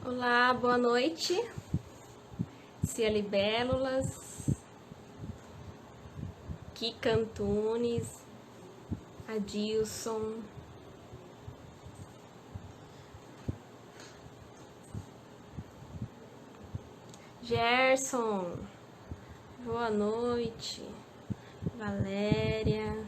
Olá, boa noite. Cia Libélulas, Kika Antunes, Adilson, Gerson, boa noite. Valéria.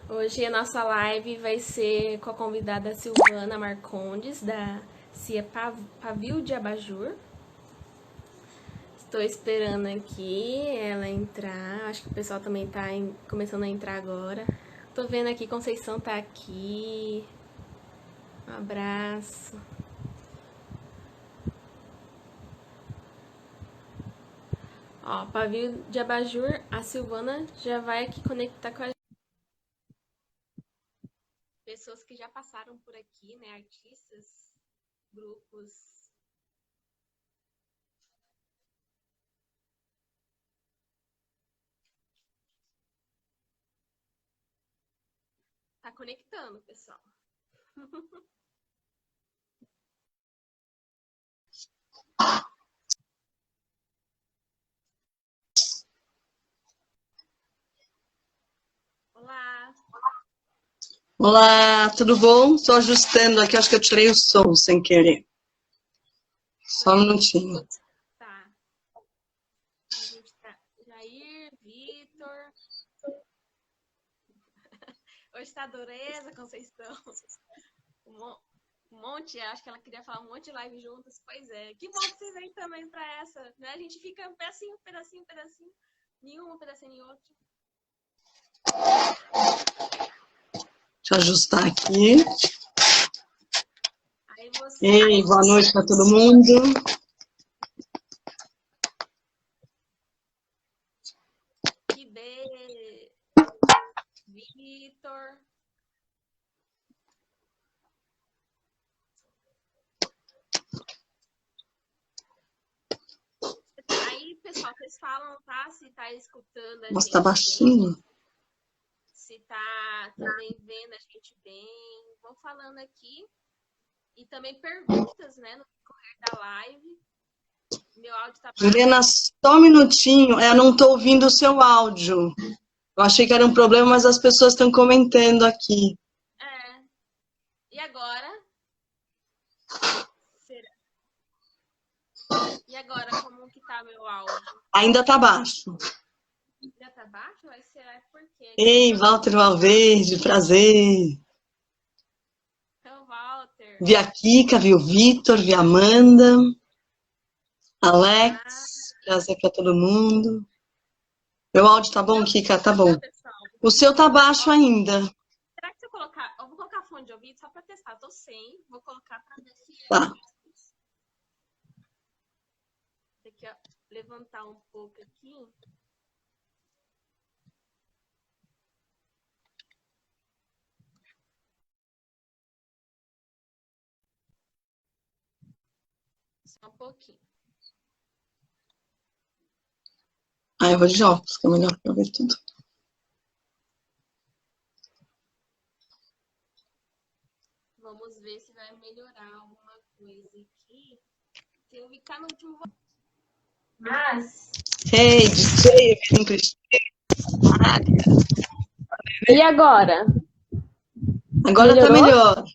Hoje a nossa live vai ser com a convidada Silvana Marcondes, da Cia Pavio de Abajur. Estou esperando aqui ela entrar. Acho que o pessoal também tá começando a entrar agora. Tô vendo aqui, Conceição tá aqui. Um abraço. Ó, Pavio de Abajur, a Silvana já vai aqui conectar com a pessoas que já passaram por aqui, né? Artistas, grupos. Tá conectando, pessoal. Olá. Olá, tudo bom? Estou ajustando aqui, acho que eu tirei o som sem querer. Só um minutinho. Tá. A gente tá. Jair, Vitor. Hoje tá Dureza, Conceição. Um monte, acho que ela queria falar um monte de live juntas. Pois é. Que bom que vocês vêm também pra essa, né? A gente fica pedacinho, pedacinho, pedacinho. Nenhum, pedacinho em outro. Deixa eu ajustar aqui. Aí você... Ei, boa noite para todo mundo. Kibê, Vitor. Aí, pessoal, vocês falam, tá? Se tá escutando a Nossa, gente tá baixinho. bem, se tá também vendo a gente bem. Vão falando aqui. E também perguntas, né, no decorrer da live. Meu áudio tá baixo. Juliana, só um minutinho. Eu não estou ouvindo o seu áudio. Eu achei que era um problema, mas as pessoas estão comentando aqui. É. E agora? Será? E agora, como que tá meu áudio? Ainda tá baixo. Já tá baixo? Mas será por quê? Ei, Walter Valverde, prazer. Então, Walter. Vi a Kika, vi o Vitor, vi a Amanda. Alex, prazer para todo mundo. Meu áudio tá bom, Kika? Tá bom. O seu tá baixo ainda. Será que se eu colocar... Eu vou colocar fone de ouvido só pra testar. Eu tô sem. Vou colocar pra ver se... Tá. Tem que levantar um pouco aqui. Só um pouquinho. Ah, eu vou de óculos, que é melhor pra ver tudo. Vamos ver se vai melhorar alguma coisa aqui. Se eu ficar no último... Mas... Hey, DJ, E agora? Agora melhorou? Tá melhor.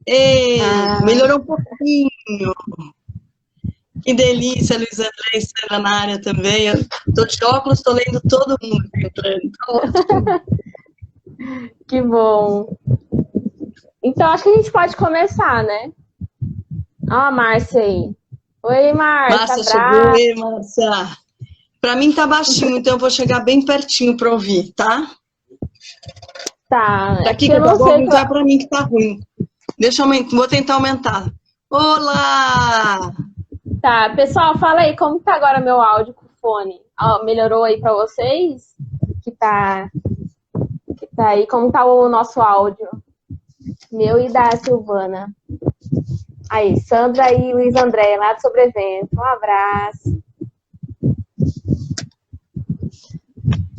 Ei, melhorou um pouquinho. Que delícia, Luiz André Estrela na área também. Eu tô de óculos, tô lendo todo mundo entrando. Que bom. Então, acho que a gente pode começar, né? Ó, a Márcia aí. Oi, Márcia. Márcia chegou, ei, Márcia. Pra mim tá baixinho, então eu vou chegar bem pertinho pra ouvir, tá? Tá. Aqui que tá bom, então é pra mim que tá ruim. Deixa eu aumentar, vou tentar aumentar. Olá! Tá, pessoal, fala aí, como tá agora meu áudio com o fone? Melhorou aí pra vocês? Que tá aí, como tá o nosso áudio? Meu e da Silvana. Aí, Sandra e Luiz André, lá do Sobrevento. Um abraço.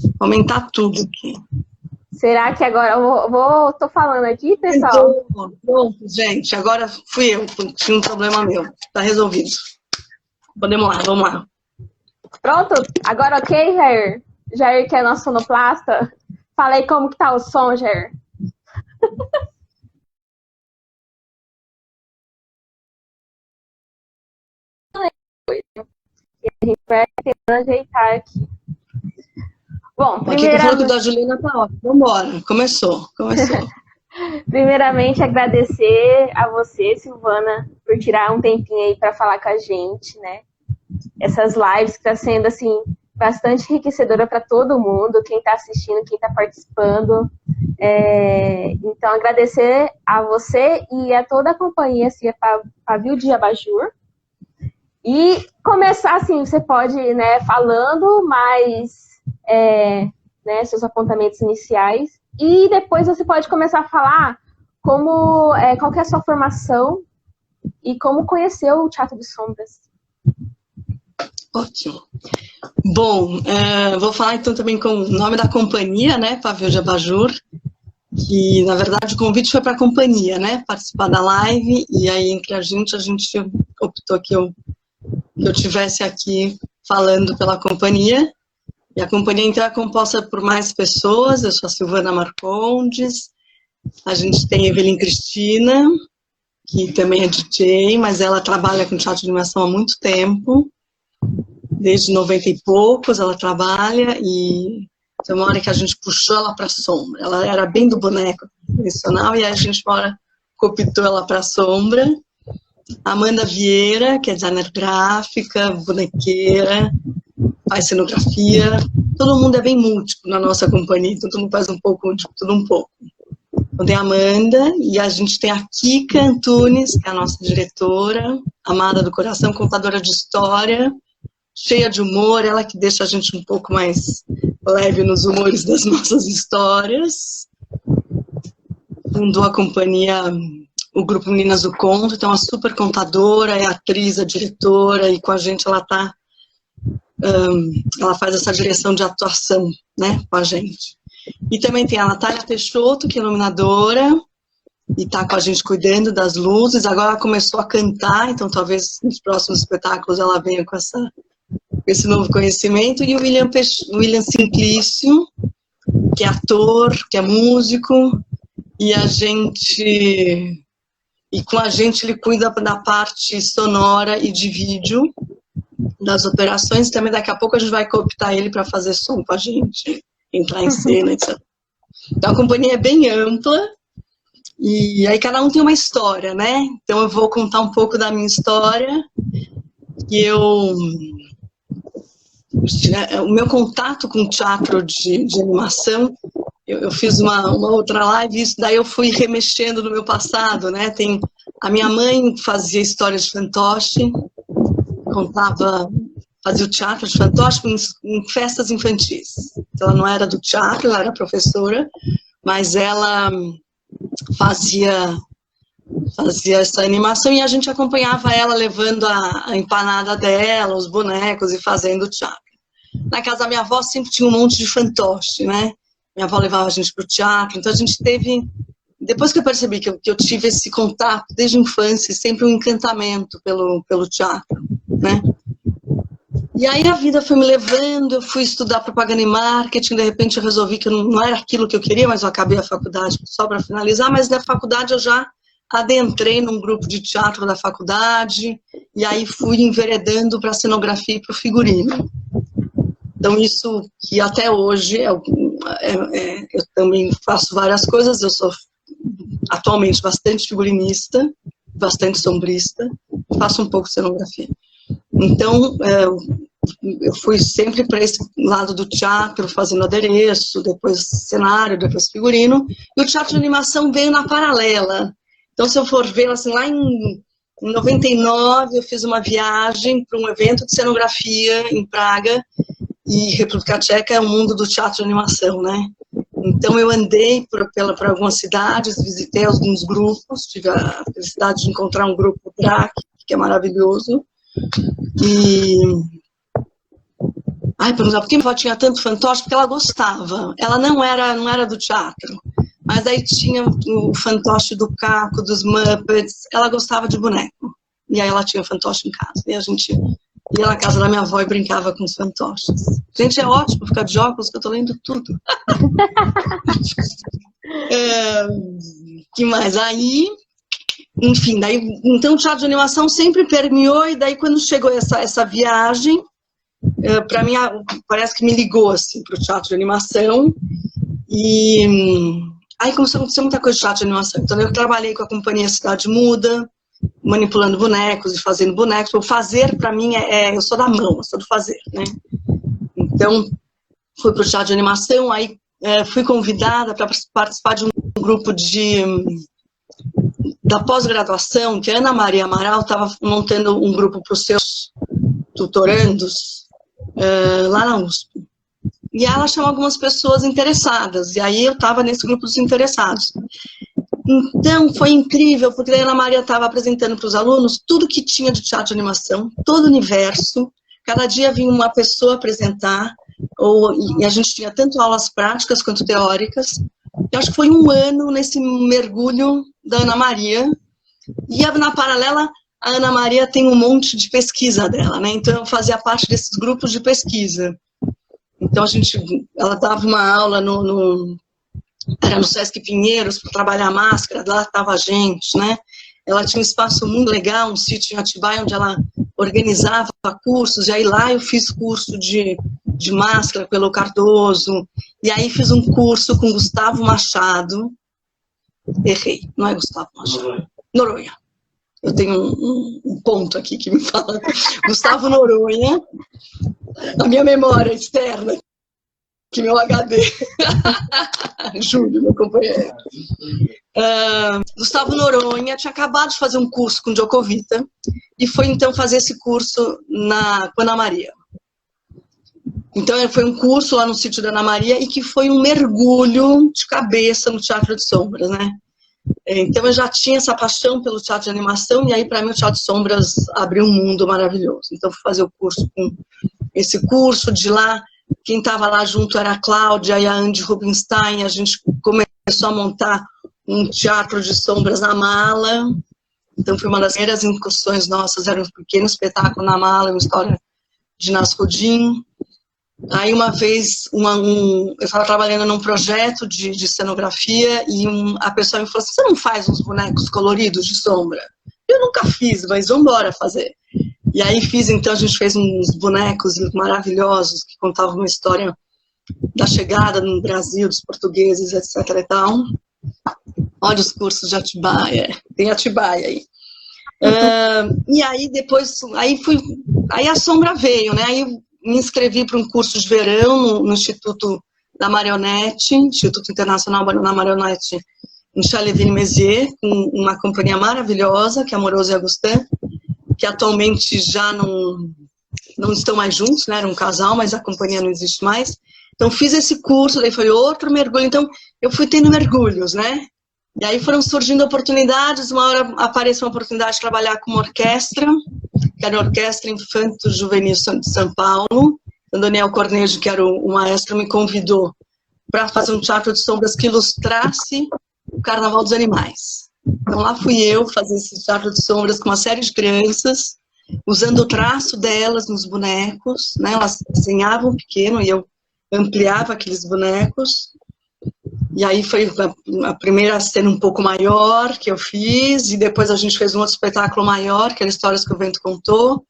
Vou aumentar tudo aqui. Será que agora eu tô falando aqui, pessoal? Pronto, gente. Agora fui eu. Tinha um problema meu. Tá resolvido. Podemos lá, vamos lá. Pronto? Agora ok, Jair? Jair, que é nosso sonoplasta? Falei como que tá o som, Jair. A gente vai tentando ajeitar aqui. Bom, Aqui que falou que o da Juliana tá ótimo. Vambora. Começou. Primeiramente, agradecer a você, Silvana, por tirar um tempinho aí para falar com a gente, né? Essas lives que tá sendo, assim, bastante enriquecedora para todo mundo, quem está assistindo, quem está participando. Então, agradecer a você e a toda a companhia Pavio de Abajur. E começar, assim, você pode, né, falando mais seus apontamentos iniciais, e depois você pode começar a falar qual que é a sua formação e como conheceu o Teatro de Sombras. Ótimo. Bom, vou falar então também com o nome da companhia, né, Pavio de Abajur, que na verdade o convite foi para a companhia, né, participar da live, e aí entre a gente optou que eu tivesse aqui falando pela companhia. E a companhia, então, é composta por mais pessoas. Eu sou a Silvana Marcondes, a gente tem a Evelyn Cristina, que também é DJ, mas ela trabalha com teatro de animação há muito tempo, desde 90 e poucos ela trabalha, e tem uma hora que a gente puxou ela para a sombra. Ela era bem do boneco tradicional, e aí a gente cooptou ela para a sombra. Amanda Vieira, que é designer gráfica, bonequeira, faz cenografia. Todo mundo é bem múltiplo na nossa companhia, todo mundo faz um pouco de tudo um pouco. Então tem a Amanda, e a gente tem a Kika Antunes, que é a nossa diretora, amada do coração, contadora de história, cheia de humor, ela que deixa a gente um pouco mais leve nos humores das nossas histórias. Fundou a companhia, o grupo Meninas do Conto, então é uma super contadora, é atriz, é diretora, e com a gente ela faz essa direção de atuação, né, com a gente. E também tem a Natália Peixoto, que é iluminadora, e está com a gente cuidando das luzes. Agora ela começou a cantar, então talvez nos próximos espetáculos ela venha com esse novo conhecimento. E o William Simplício, que é ator, que é músico, e com a gente ele cuida da parte sonora e de vídeo das operações. Também daqui a pouco a gente vai cooptar ele para fazer som com a gente, entrar em cena, etc. Então a companhia é bem ampla, e aí cada um tem uma história, né? Então eu vou contar um pouco da minha história, que o meu contato com teatro de animação, eu fiz uma outra live, isso daí eu fui remexendo no meu passado, né? A minha mãe fazia histórias de fantoche, fazia o teatro de fantoche em festas infantis. Ela não era do teatro, ela era professora, mas ela fazia essa animação, e a gente acompanhava ela levando a empanada dela, os bonecos, e fazendo teatro. Na casa da minha avó sempre tinha um monte de fantoche, né? Minha avó levava a gente para o teatro, então a gente teve... Depois que eu percebi que eu tive esse contato desde a infância, sempre um encantamento pelo teatro, né? E aí a vida foi me levando, eu fui estudar propaganda e marketing, de repente eu resolvi que não era aquilo que eu queria, mas eu acabei a faculdade só para finalizar, mas na faculdade eu já adentrei num grupo de teatro da faculdade, e aí fui enveredando para a cenografia e para o figurino. Então isso que até hoje, eu também faço várias coisas, eu sou atualmente bastante figurinista, bastante sombrista, faço um pouco de cenografia. Então, eu fui sempre para esse lado do teatro, fazendo adereço, depois cenário, depois figurino, e o teatro de animação veio na paralela. Então, se eu for ver, assim, lá em 99, eu fiz uma viagem para um evento de cenografia em Praga, e República Tcheca é o mundo do teatro de animação, né? Então, eu andei por algumas cidades, visitei alguns grupos, tive a felicidade de encontrar um grupo DRAC, que é maravilhoso. E... perguntar por que minha avó tinha tanto fantoche? Porque ela gostava. Ela não era do teatro, mas aí tinha o fantoche do Caco, dos Muppets. Ela gostava de boneco. E aí ela tinha fantoche em casa. E a gente ia na casa da minha avó e brincava com os fantoches. Gente, é ótimo ficar de óculos, que eu tô lendo tudo. Que mais? Aí, enfim, daí, então o teatro de animação sempre permeou, e daí quando chegou essa viagem, para mim, parece que me ligou, assim, para o teatro de animação, e aí começou a acontecer muita coisa de teatro de animação. Então eu trabalhei com a companhia Cidade Muda, manipulando bonecos e fazendo bonecos. O fazer, para mim, eu sou da mão, eu sou do fazer, né? Então, fui para o teatro de animação, aí fui convidada para participar de um grupo da pós-graduação, que a Ana Maria Amaral estava montando um grupo para os seus tutorandos lá na USP. E ela chamou algumas pessoas interessadas, e aí eu estava nesse grupo dos interessados. Então, foi incrível, porque a Ana Maria estava apresentando para os alunos tudo que tinha de teatro de animação, todo o universo. Cada dia vinha uma pessoa apresentar, e a gente tinha tanto aulas práticas quanto teóricas. Eu acho que foi um ano nesse mergulho da Ana Maria. E na paralela, a Ana Maria tem um monte de pesquisa dela, né? Então, eu fazia parte desses grupos de pesquisa. Então, ela dava uma aula era no Sesc Pinheiros, para trabalhar a máscara, lá estava a gente, né? Ela tinha um espaço muito legal, um sítio em Atibaia, onde ela organizava cursos, e aí lá eu fiz curso de máscara pelo Cardoso, e aí fiz um curso com Gustavo Machado, errei, não é Gustavo Machado, Noronha. Eu tenho um ponto aqui que me fala. Gustavo Noronha, a minha memória externa, que meu HD. Júlio, meu companheiro. Gustavo Noronha tinha acabado de fazer um curso com Jocovita e foi então fazer esse curso com a Ana Maria. Então foi um curso lá no sítio da Ana Maria e que foi um mergulho de cabeça no teatro de sombras, né? Então eu já tinha essa paixão pelo teatro de animação, e aí para mim o teatro de sombras abriu um mundo maravilhoso. Então fui fazer o curso com esse curso. De lá, quem estava lá junto era a Cláudia e a Andy Rubinstein. A gente começou a montar um teatro de sombras na Mala. Então foi uma das primeiras incursões nossas, era um pequeno espetáculo na Mala, uma história de Nascudin. Aí uma vez, eu estava trabalhando num projeto de cenografia, e a pessoa me falou assim: você não faz uns bonecos coloridos de sombra? Eu nunca fiz, mas vamos embora fazer. E aí então a gente fez uns bonecos maravilhosos que contavam uma história da chegada no Brasil dos portugueses, etc. e tal. Olha os cursos de Atibaia, tem Atibaia aí. E aí depois, aí a sombra veio, né? Aí me inscrevi para um curso de verão no Instituto da Marionete, Instituto Internacional da Marionete, em Charleville-Mézières, com uma companhia maravilhosa, que é a Moroso e Agustin, que atualmente já não estão mais juntos, né? Era um casal, mas a companhia não existe mais. Então fiz esse curso, daí foi outro mergulho. Então eu fui tendo mergulhos, né? E aí foram surgindo oportunidades. Uma hora apareceu uma oportunidade de trabalhar com uma orquestra, que era a Orquestra Infanto Juvenil de São Paulo. O Daniel Cornejo, que era o maestro, me convidou para fazer um teatro de sombras que ilustrasse o Carnaval dos Animais. Então lá fui eu fazer esse teatro de sombras com uma série de crianças, usando o traço delas nos bonecos, né? Elas desenhavam pequeno e eu ampliava aqueles bonecos. E aí foi a primeira cena um pouco maior que eu fiz, e depois a gente fez um outro espetáculo maior, que era Histórias que o Vento Contou.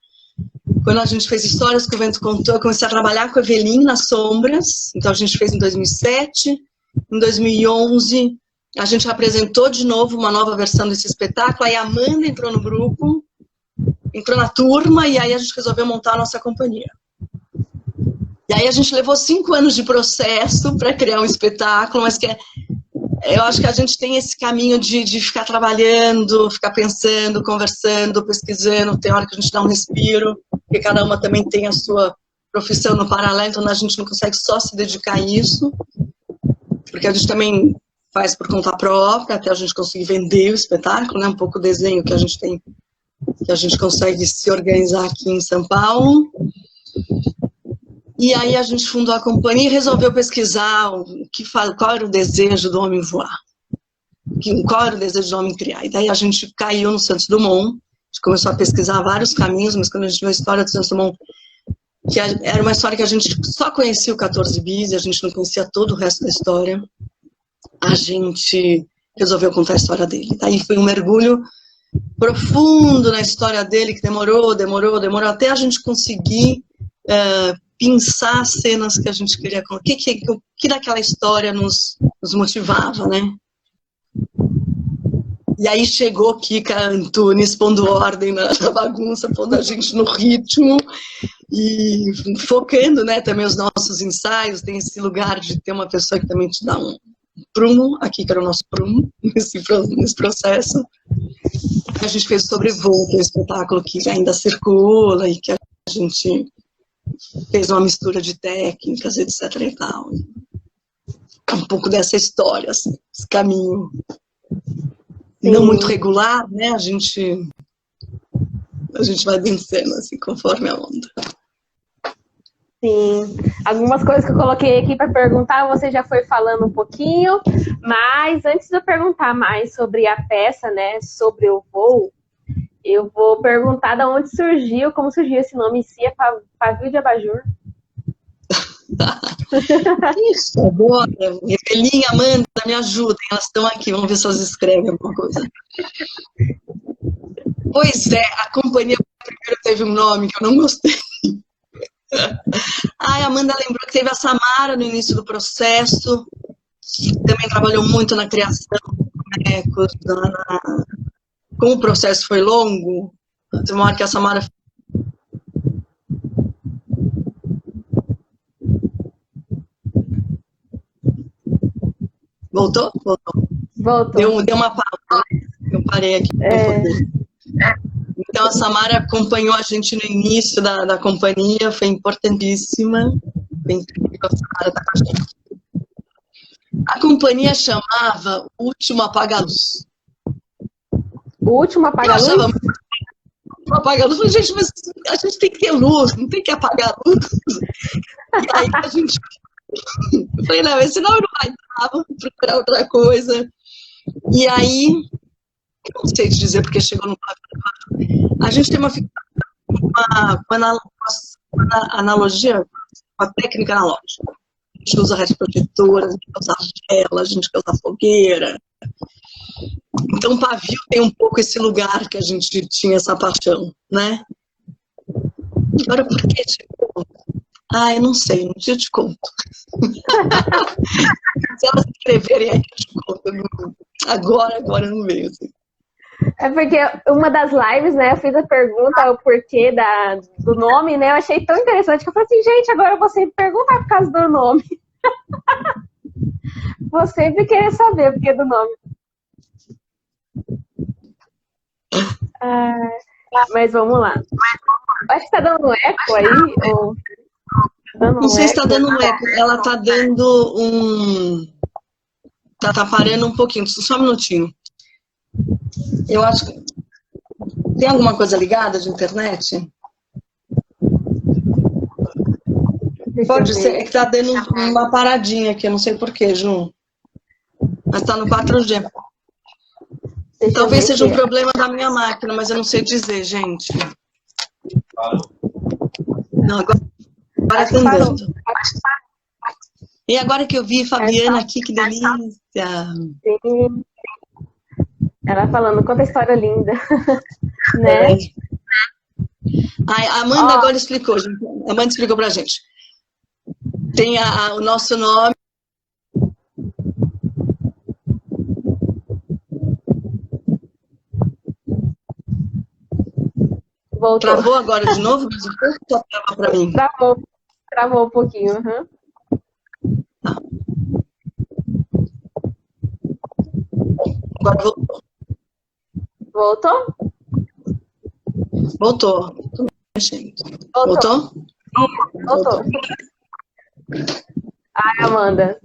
Quando a gente fez Histórias que o Vento Contou, eu comecei a trabalhar com a Evelyn nas sombras. Então a gente fez em 2007, em 2011 a gente apresentou de novo uma nova versão desse espetáculo, aí a Amanda entrou no grupo, entrou na turma, e aí a gente resolveu montar a nossa companhia. E aí a gente levou 5 anos de processo para criar um espetáculo, mas eu acho que a gente tem esse caminho de ficar trabalhando, ficar pensando, conversando, pesquisando. Tem hora que a gente dá um respiro, porque cada uma também tem a sua profissão no paralelo, então a gente não consegue só se dedicar a isso. porque a gente também faz por conta própria, até a gente conseguir vender o espetáculo, né? Um pouco o desenho que a gente tem, que a gente consegue se organizar aqui em São Paulo. E aí a gente fundou a companhia e resolveu pesquisar qual era o desejo do homem voar, qual era o desejo do homem criar. E daí a gente caiu no Santos Dumont, a gente começou a pesquisar vários caminhos, mas quando a gente viu a história do Santos Dumont, que era uma história que a gente só conhecia o 14 bis, e a gente não conhecia todo o resto da história, a gente resolveu contar a história dele. Daí foi um mergulho profundo na história dele, que demorou, até a gente conseguir pensar as cenas que a gente queria contar. O que daquela história nos motivava, né? E aí chegou Kika Antunes pondo ordem na bagunça, pondo a gente no ritmo e focando, né, também os nossos ensaios. Tem esse lugar de ter uma pessoa que também te dá um prumo, aqui que era o nosso prumo, nesse processo. A gente fez o Sobrevoo, que é um espetáculo que ainda circula e que a gente fez uma mistura de técnicas, etc. e tal. Um pouco dessa história, assim, esse caminho. Sim. Não muito regular, né? A gente vai vencendo, assim, conforme a onda. Sim. Algumas coisas que eu coloquei aqui para perguntar, você já foi falando um pouquinho, mas antes de eu perguntar mais sobre a peça, né, sobre o voo, eu vou perguntar de onde surgiu, como surgiu esse nome, Cia Pavio de Abajur. Isso, agora, Evelinha, Amanda, me ajudem, elas estão aqui, vamos ver se elas escrevem alguma coisa. Pois é, a companhia primeiro teve um nome que eu não gostei. A Amanda lembrou que teve a Samara no início do processo, que também trabalhou muito na criação dos bonecos, como o processo foi longo, teve uma hora que a Samara... Voltou? Voltou. Deu uma pausa. Eu parei aqui. Então, a Samara acompanhou a gente no início da companhia, foi importantíssima. Foi incrível, a Samara tá com a gente. A companhia chamava O Último Apaga-Luz. O Último Apaga-Luz? Apaga-luz. Falei, gente, mas a gente tem que ter luz, não tem que apagar a luz. E aí a gente... Eu falei, não, esse nome não vai dar, vamos procurar outra coisa. E aí, eu não sei te dizer porque chegou no papel. A gente tem uma analogia com a técnica analógica. A gente usa retroprojetora, a gente usa vela, a gente usa fogueira. Então, o pavio tem um pouco esse lugar que a gente tinha essa paixão, né? Agora, por que chegou? Eu não sei, um dia eu te conto. Se elas escreverem aí, eu te conto. Agora não veio. Assim. É porque uma das lives, né, eu fiz a pergunta, o porquê do nome, né, eu achei tão interessante que eu falei assim, gente, agora eu vou sempre perguntar por causa do nome. Vou sempre querer saber o porquê do nome. Mas vamos lá. Acho que tá dando um eco aí, ou... Não sei se está dando um eco, ela está dando um... Tá parando um pouquinho, só um minutinho. Eu acho que... Tem alguma coisa ligada de internet? Pode ser, é que está dando uma paradinha aqui, eu não sei porquê, Ju. Mas está no 4G. Talvez seja um problema da minha máquina, mas eu não sei dizer, gente. Não, agora está andando. E agora que eu vi Fabiana aqui, que delícia. Sim. Ela falando, quanta história linda. Né? A Amanda agora explicou, gente. A Amanda explicou pra gente. Tem o nosso nome. Voltou. Travou agora de novo? Mas o pouco só trava pra mim. Travou um pouquinho. Uhum. Tá. Agora voltou. Voltou? Voltou. Voltou? Voltou. Ai, Amanda.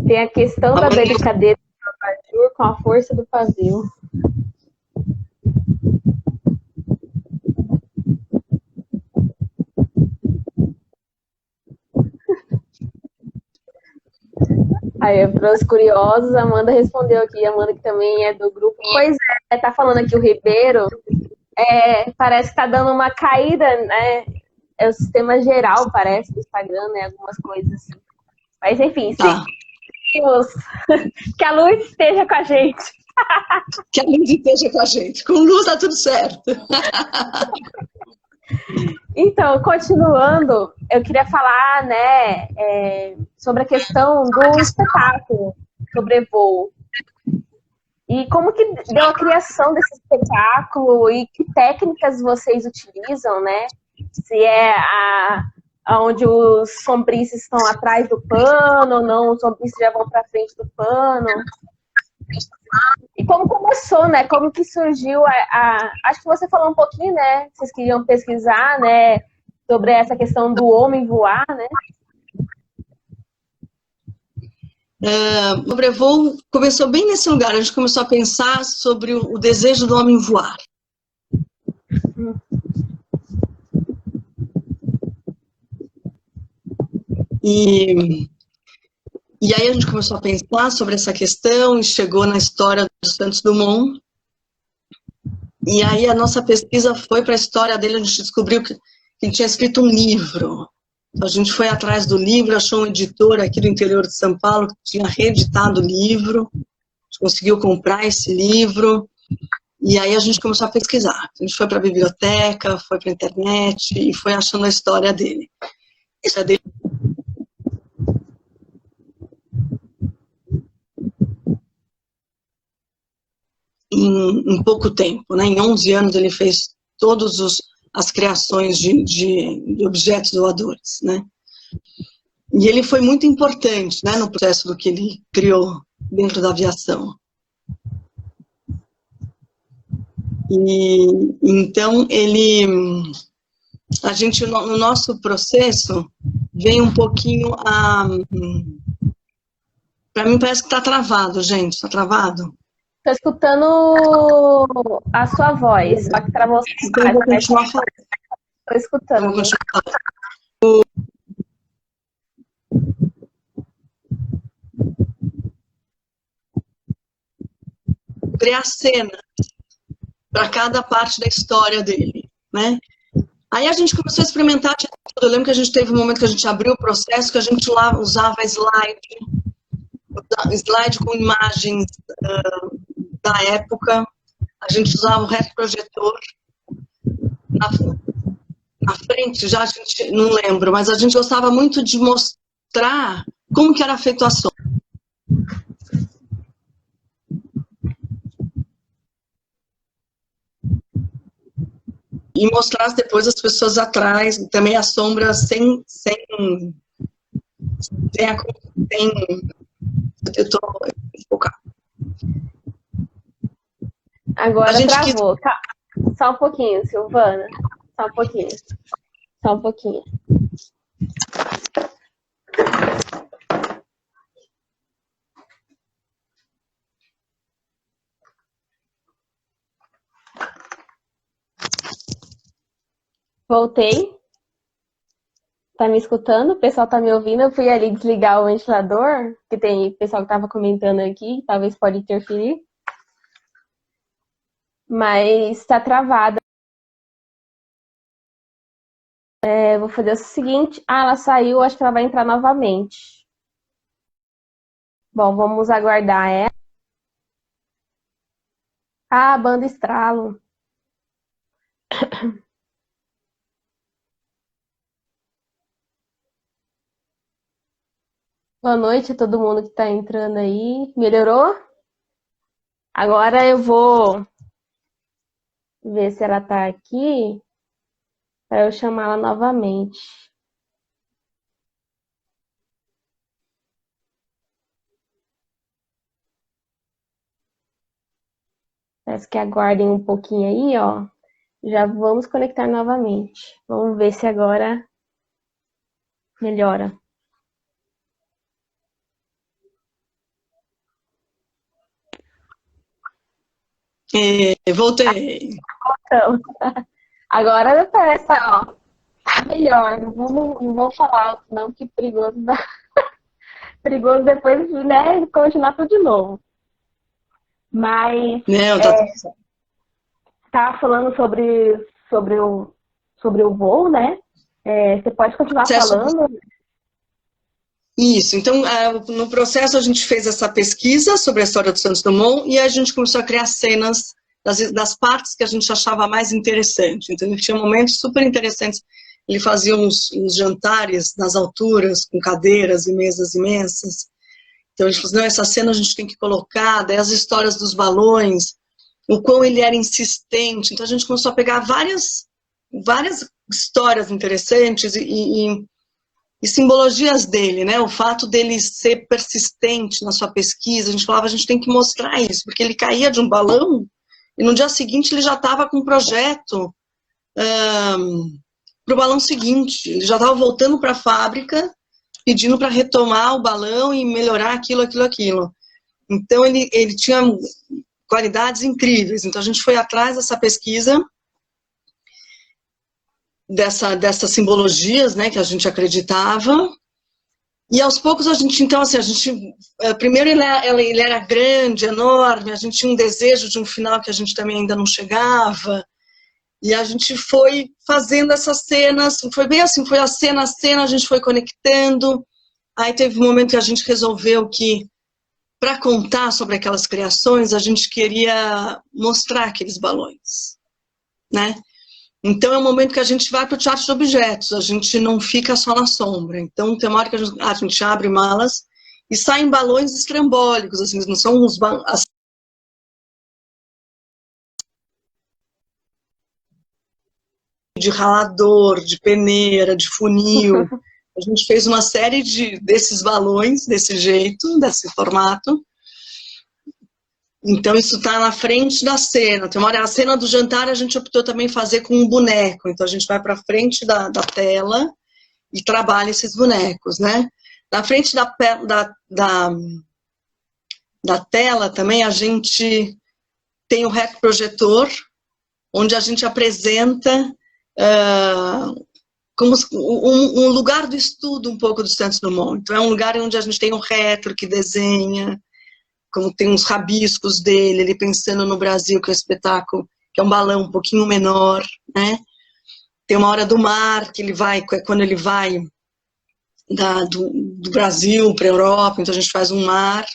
Tem a questão da delicadeza do abajur com a força do pavio. Aí, para os curiosos, a Amanda respondeu aqui, a Amanda que também é do grupo. Pois é, tá falando aqui o Ribeiro, parece que tá dando uma caída, né? É o sistema geral, parece, do Instagram, né? Algumas coisas assim. Mas, enfim, Tá. Que a luz esteja com a gente. Que a luz esteja com a gente. Com luz tá tudo certo. Então, continuando, eu queria falar, né, sobre a questão do espetáculo Sobrevoo. E como que deu a criação desse espetáculo e que técnicas vocês utilizam, né? Se é onde os sombristas estão atrás do pano ou não, os sombristas já vão para frente do pano. E como começou, né? Como que surgiu acho que você falou um pouquinho, né? Vocês queriam pesquisar, né? Sobre essa questão do homem voar, né? O Sobrevoo começou bem nesse lugar. A gente começou a pensar sobre o desejo do homem voar. E aí a gente começou a pensar sobre essa questão e chegou na história do Santos Dumont. E aí a nossa pesquisa foi para a história dele, a gente descobriu que ele tinha escrito um livro. Então a gente foi atrás do livro, achou um editor aqui do interior de São Paulo que tinha reeditado o livro, a gente conseguiu comprar esse livro, e aí a gente começou a pesquisar. A gente foi para a biblioteca, foi para a internet e foi achando a história dele. A história dele em pouco tempo, né? Em 11 anos ele fez todas as criações de objetos voadores, né? E ele foi muito importante, né, no processo do que ele criou dentro da aviação. E então a gente no nosso processo vem um pouquinho para mim parece que está travado, gente, está travado. Tô escutando a sua voz, só que para você. Então eu vou continuar falando. Tô escutando. Vou continuar falando. Criar cenas para cada parte da história dele, né? Aí a gente começou a experimentar de tudo. Eu lembro que a gente teve um momento que a gente abriu o processo, que a gente lá usava slide com imagens da época, a gente usava o retroprojetor na frente, já a gente não lembro, mas a gente gostava muito de mostrar como que era feito a sombra. E mostrar depois as pessoas atrás, também a sombra sem eu tô focada. Agora travou. Só um pouquinho, Silvana. Só um pouquinho. Só um pouquinho. Voltei. Tá me escutando? O pessoal tá me ouvindo? Eu fui ali desligar o ventilador, que tem pessoal que tava comentando aqui, talvez pode interferir. Mas tá travada. Vou fazer o seguinte. Ela saiu, acho que ela vai entrar novamente. Bom, vamos aguardar ela. Banda Estralo. Boa noite a todo mundo que tá entrando aí. Melhorou? Agora eu vou ver se ela tá aqui para eu chamá-la novamente. Peço que aguardem um pouquinho aí, ó. Já vamos conectar novamente. Vamos ver se agora melhora. Voltei. Então, agora tá, ó, melhor. Não vou falar, não, que perigoso. Perigoso depois, né, continuar tudo de novo. Mas Não, tá tudo certo. tá falando sobre o voo, né? Você pode continuar falando? Isso, então no processo a gente fez essa pesquisa sobre a história do Santos Dumont e a gente começou a criar cenas das partes que a gente achava mais interessante. Então ele tinha momentos super interessantes, ele fazia uns jantares nas alturas, com cadeiras e mesas imensas. Então ele falou assim, não, essa cena a gente tem que colocar, daí as histórias dos balões, o quão ele era insistente. Então a gente começou a pegar várias histórias interessantes e simbologias dele, né? O fato dele ser persistente na sua pesquisa, a gente falava, a gente tem que mostrar isso, porque ele caía de um balão e no dia seguinte ele já estava com um projeto para o balão seguinte, ele já estava voltando para a fábrica, pedindo para retomar o balão e melhorar aquilo. Então ele tinha qualidades incríveis, então a gente foi atrás dessa pesquisa, dessas simbologias, né, que a gente acreditava, e aos poucos a gente, então, assim, primeiro ele era grande, enorme, a gente tinha um desejo de um final que a gente também ainda não chegava, e a gente foi fazendo essas cenas, foi bem assim, foi a cena, a gente foi conectando, aí teve um momento que a gente resolveu que, para contar sobre aquelas criações, a gente queria mostrar aqueles balões, né? Então é um momento que a gente vai para o teatro de objetos, a gente não fica só na sombra. Então tem uma hora que a gente abre malas e saem balões estrambólicos, assim, não são uns balões de ralador, de peneira, de funil. A gente fez uma série desses balões, desse jeito, desse formato. Então isso está na frente da cena. Tem uma hora, a cena do jantar a gente optou também fazer com um boneco. Então a gente vai para frente da tela e trabalha esses bonecos, né? Na frente da tela também a gente tem o retroprojetor, onde a gente apresenta como um lugar do estudo um pouco do Santos Dumont. Então é um lugar onde a gente tem um retro que desenha, como tem uns rabiscos dele, ele pensando no Brasil, que é um espetáculo, que é um balão um pouquinho menor, né? Tem uma hora do mar, que ele vai, quando ele vai do Brasil para a Europa, então a gente faz um mar,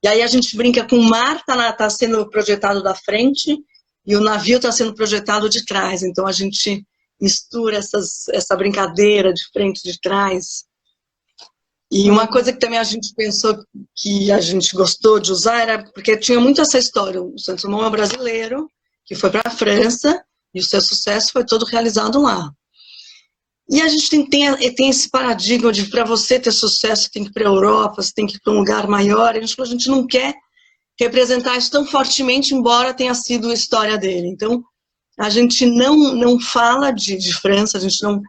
e aí a gente brinca com o mar, tá sendo projetado da frente, e o navio está sendo projetado de trás, então a gente mistura essa brincadeira de frente e de trás. E uma coisa que também a gente pensou que a gente gostou de usar era porque tinha muito essa história. O Santos Dumont é brasileiro, que foi para a França, e o seu sucesso foi todo realizado lá. E a gente tem esse paradigma de para você ter sucesso, você tem que ir para a Europa, você tem que ir para um lugar maior. A gente não quer representar isso tão fortemente, embora tenha sido a história dele. Então, a gente não fala de França, a gente não...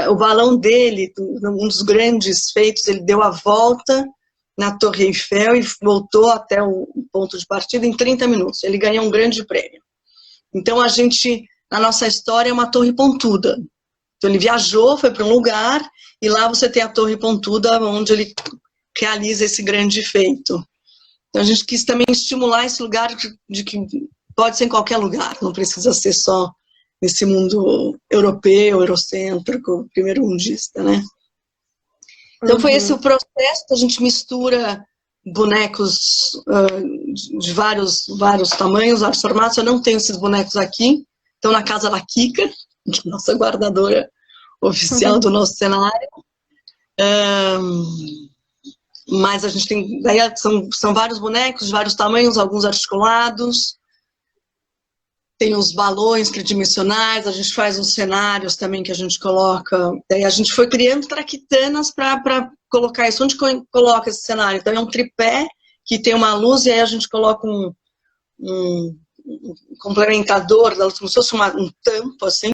O balão dele, um dos grandes feitos, ele deu a volta na Torre Eiffel e voltou até o ponto de partida em 30 minutos. Ele ganhou um grande prêmio. Então, a nossa história é uma torre pontuda. Então, ele viajou, foi para um lugar, e lá você tem a torre pontuda, onde ele realiza esse grande feito. Então, a gente quis também estimular esse lugar de que pode ser em qualquer lugar, não precisa ser só nesse mundo europeu, eurocêntrico, primeiro-mundista, né? Então foi esse o processo, a gente mistura bonecos de vários tamanhos, vários formatos. Eu não tenho esses bonecos aqui, estão na casa da Kika, que é a nossa guardadora oficial do nosso cenário. Mas a gente tem, daí são vários bonecos de vários tamanhos, alguns articulados. Tem os balões tridimensionais, a gente faz uns cenários também que a gente coloca. Daí a gente foi criando traquitanas para colocar isso. Onde coloca esse cenário? Então é um tripé que tem uma luz e aí a gente coloca um complementador, como se fosse um tampo, assim.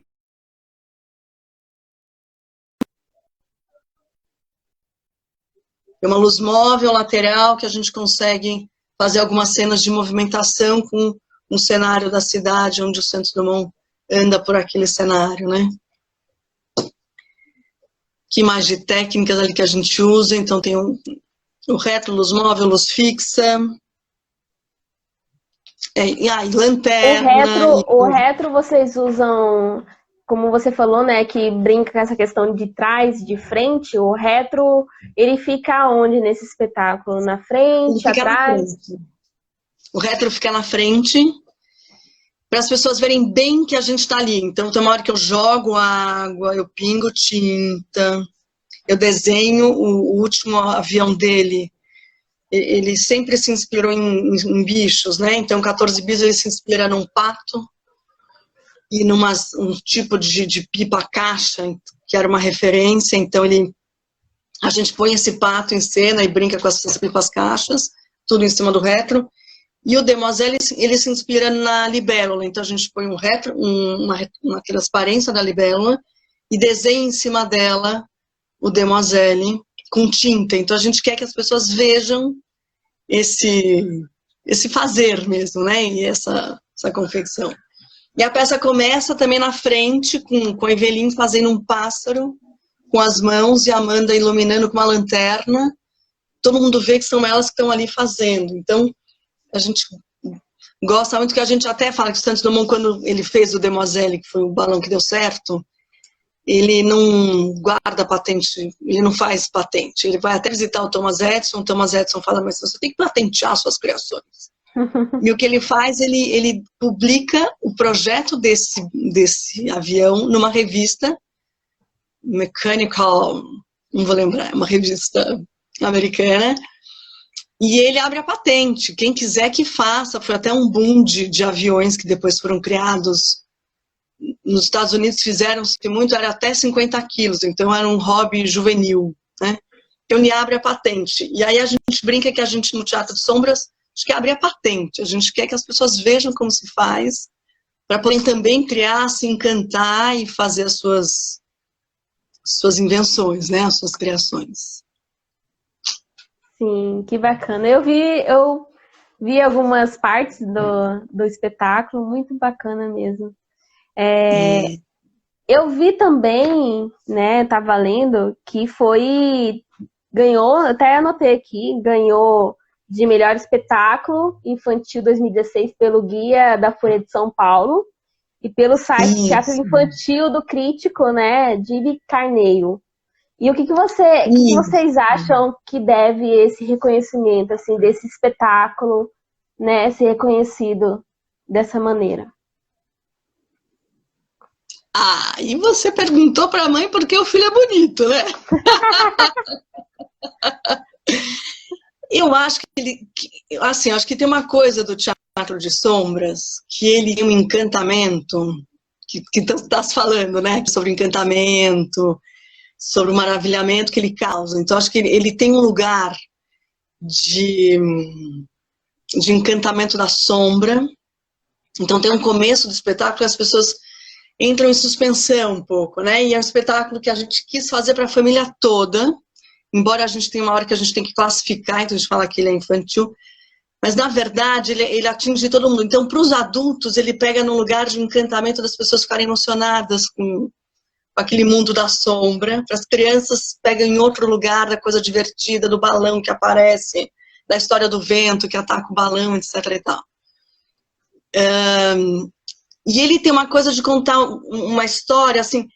É uma luz móvel lateral que a gente consegue fazer algumas cenas de movimentação com um cenário da cidade onde o Santos Dumont anda por aquele cenário, né? Que mais de técnicas ali que a gente usa? Então tem o retro, luz móvel, luz fixa, e lanterna. O retro vocês usam, como você falou, né, que brinca com essa questão de trás, de frente. O retro, ele fica onde nesse espetáculo? Na frente, atrás? O retro fica na frente, para as pessoas verem bem que a gente está ali. Então, tem uma hora que eu jogo água, eu pingo tinta, eu desenho o último avião dele. Ele sempre se inspirou em bichos, né? Então, 14 bis ele se inspira num pato e um tipo de pipa-caixa, que era uma referência. Então, a gente põe esse pato em cena e brinca com essas pipas-caixas, tudo em cima do retro. E o Demoiselle, ele se inspira na libélula. Então, a gente põe uma transparência da libélula e desenha em cima dela o Demoiselle com tinta. Então, a gente quer que as pessoas vejam esse fazer mesmo, né? E essa confecção. E a peça começa também na frente, com a Eveline fazendo um pássaro com as mãos e a Amanda iluminando com uma lanterna. Todo mundo vê que são elas que estão ali fazendo. Então, a gente gosta muito, que a gente até fala que o Santos Dumont, quando ele fez o Demoiselle, que foi o balão que deu certo, ele não guarda patente, ele não faz patente. Ele vai até visitar o Thomas Edison fala, mas você tem que patentear suas criações. E o que ele faz, ele publica o projeto desse avião numa revista, Mechanical, não vou lembrar, é uma revista americana, e ele abre a patente. Quem quiser que faça, foi até um boom de aviões que depois foram criados. Nos Estados Unidos fizeram-se muito, era até 50 quilos, então era um hobby juvenil, né? Então ele abre a patente. E aí a gente brinca que a gente, no Teatro de Sombras, a gente quer abrir a patente, a gente quer que as pessoas vejam como se faz, para poderem também criar, se encantar e fazer as suas invenções, né? As suas criações. Sim, que bacana. Eu vi algumas partes do espetáculo, muito bacana mesmo. Eu vi também, né, tava lendo, que ganhou, até anotei aqui, ganhou de melhor espetáculo infantil 2016 pelo Guia da Folha de São Paulo e pelo site Teatro Infantil do Crítico, né, de Carneiro. E o que vocês acham que deve esse reconhecimento, assim, desse espetáculo, né, ser reconhecido dessa maneira? E você perguntou para a mãe porque o filho é bonito, né? Eu acho acho que tem uma coisa do Teatro de Sombras, que ele tem um encantamento, que tu estás falando, né? Sobre encantamento, sobre o maravilhamento que ele causa. Então, acho que ele tem um lugar de encantamento da sombra. Então, tem um começo do espetáculo que as pessoas entram em suspensão um pouco, né? E é um espetáculo que a gente quis fazer para a família toda, embora a gente tenha uma hora que a gente tem que classificar, então a gente fala que ele é infantil, mas na verdade ele atinge todo mundo. Então, para os adultos, ele pega num lugar de encantamento das pessoas ficarem emocionadas com aquele mundo da sombra. Para as crianças, pega em outro lugar da coisa divertida, do balão que aparece, da história do vento que ataca o balão, etc. e tal. E ele tem uma coisa de contar uma história, assim,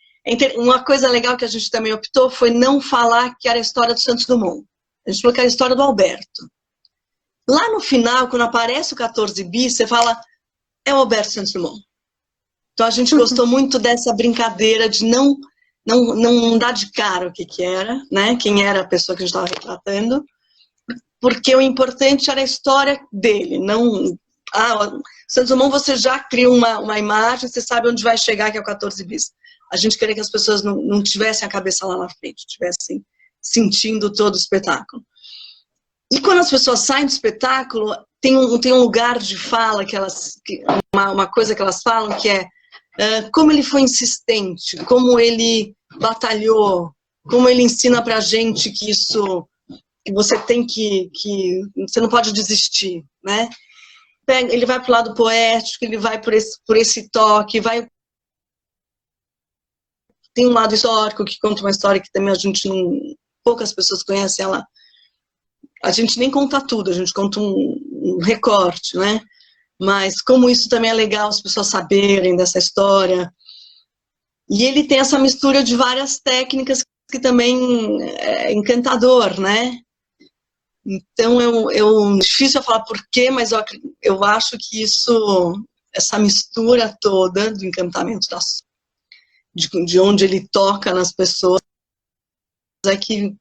uma coisa legal que a gente também optou foi não falar que era a história do Santos Dumont. A gente falou que era a história do Alberto. Lá no final, quando aparece o 14 bis, você fala, é o Alberto Santos Dumont. Então a gente gostou muito dessa brincadeira de não dar de cara o que era, né? Quem era a pessoa que a gente estava retratando, porque o importante era a história dele, não... Santos Dumont, você já cria uma imagem, você sabe onde vai chegar, que é o 14 bis. A gente queria que as pessoas não tivessem a cabeça lá na frente, tivessem sentindo todo o espetáculo. E quando as pessoas saem do espetáculo, tem um lugar de fala, uma coisa que elas falam, que é como ele foi insistente, como ele batalhou, como ele ensina pra gente que você tem que você não pode desistir, né? ele vai para o lado poético, ele vai por esse toque, tem um lado histórico que conta uma história que também poucas pessoas conhecem ela. A gente nem conta tudo, a gente conta um recorte, né? Mas como isso também é legal as pessoas saberem dessa história. E ele tem essa mistura de várias técnicas que também é encantador, né? Então, difícil eu falar por quê, mas eu acho que essa mistura toda do encantamento de onde ele toca nas pessoas é que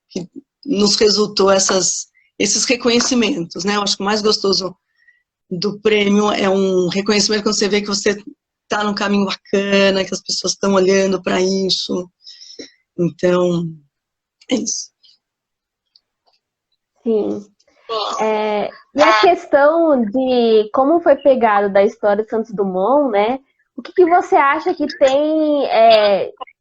nos resultou esses reconhecimentos, né? Eu acho que o mais gostoso do prêmio é um reconhecimento quando você vê que você está num caminho bacana, que as pessoas estão olhando para isso. Então, é isso. Sim. E a questão de como foi pegado da história de Santos Dumont, né? O que você acha que tem...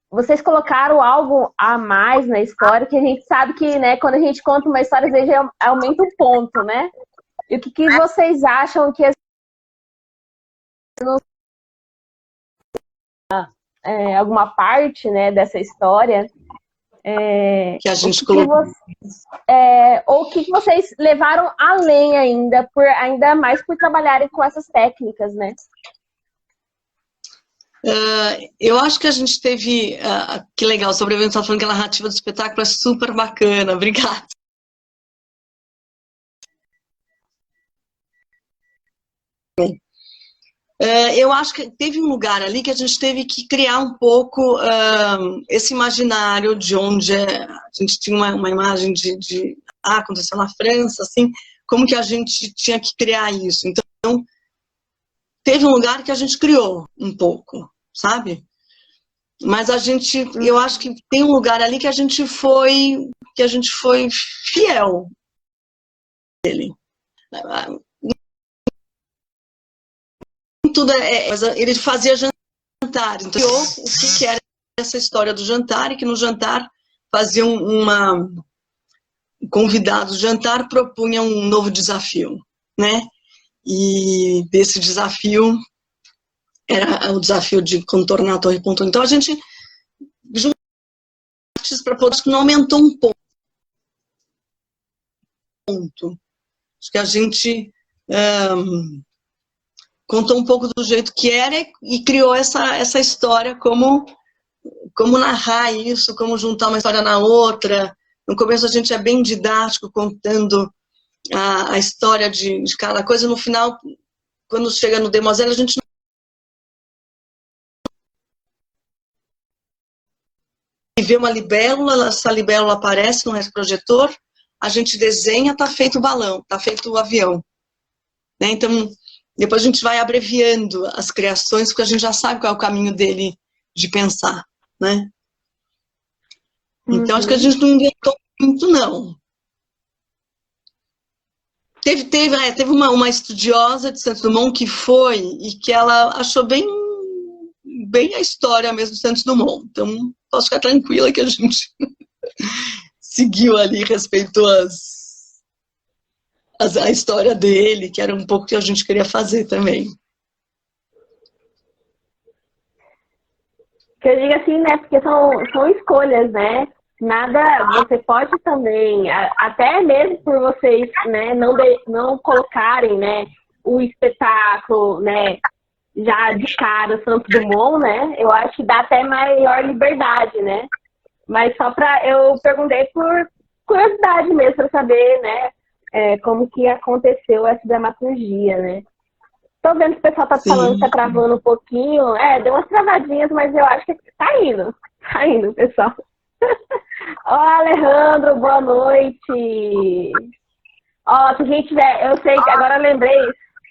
vocês colocaram algo a mais na história, que a gente sabe que, né, quando a gente conta uma história, às vezes aumenta um ponto, né? E o que vocês acham que alguma parte, né, dessa história que a gente colocou. Ou o que vocês levaram além ainda mais por trabalharem com essas técnicas, né? Eu acho que a gente teve... que legal, sobre o evento, está falando que a narrativa do espetáculo é super bacana. Obrigada. Eu acho que teve um lugar ali que a gente teve que criar um pouco esse imaginário de onde a gente tinha uma imagem de aconteceu na França, assim, como que a gente tinha que criar isso. Então, teve um lugar que a gente criou um pouco, sabe? Mas eu acho que tem um lugar ali que a gente foi fiel dele. Tudo mas ele fazia jantares, então o que era essa história do jantar, e que no jantar faziam convidados do jantar propunham um novo desafio, né? E esse desafio era o desafio de contornar a Torre Pontone. Então a gente juntou para poder, que não aumentou um ponto. Acho que a gente contou um pouco do jeito que era e criou essa história, como narrar isso, como juntar uma história na outra. No começo a gente é bem didático, contando a história de cada coisa. No final, quando chega no Demoiselle, a gente vê uma libélula, essa libélula aparece no retroprojetor, a gente desenha, tá feito o balão, tá feito o avião. Né? Então, depois a gente vai abreviando as criações, porque a gente já sabe qual é o caminho dele de pensar, né? Então, acho que a gente não inventou muito, não. Teve uma estudiosa de Santos Dumont que foi, e que ela achou bem a história mesmo de Santos Dumont. Então, posso ficar tranquila que a gente seguiu ali, respeitou a história dele, que era um pouco o que a gente queria fazer também. Que eu digo assim, né, porque são escolhas, né? Nada, você pode também, até mesmo por vocês, né, não colocarem, né, o espetáculo, né, já de cara, Santos Dumont, né, eu acho que dá até maior liberdade, né? Mas eu perguntei por curiosidade mesmo, para saber, né, como que aconteceu essa dramaturgia, né? Tô vendo que o pessoal tá falando que tá travando um pouquinho. Deu umas travadinhas, mas eu acho que tá indo, pessoal. Ó, Alejandro, boa noite. Ó, se a gente tiver, eu sei que agora eu lembrei,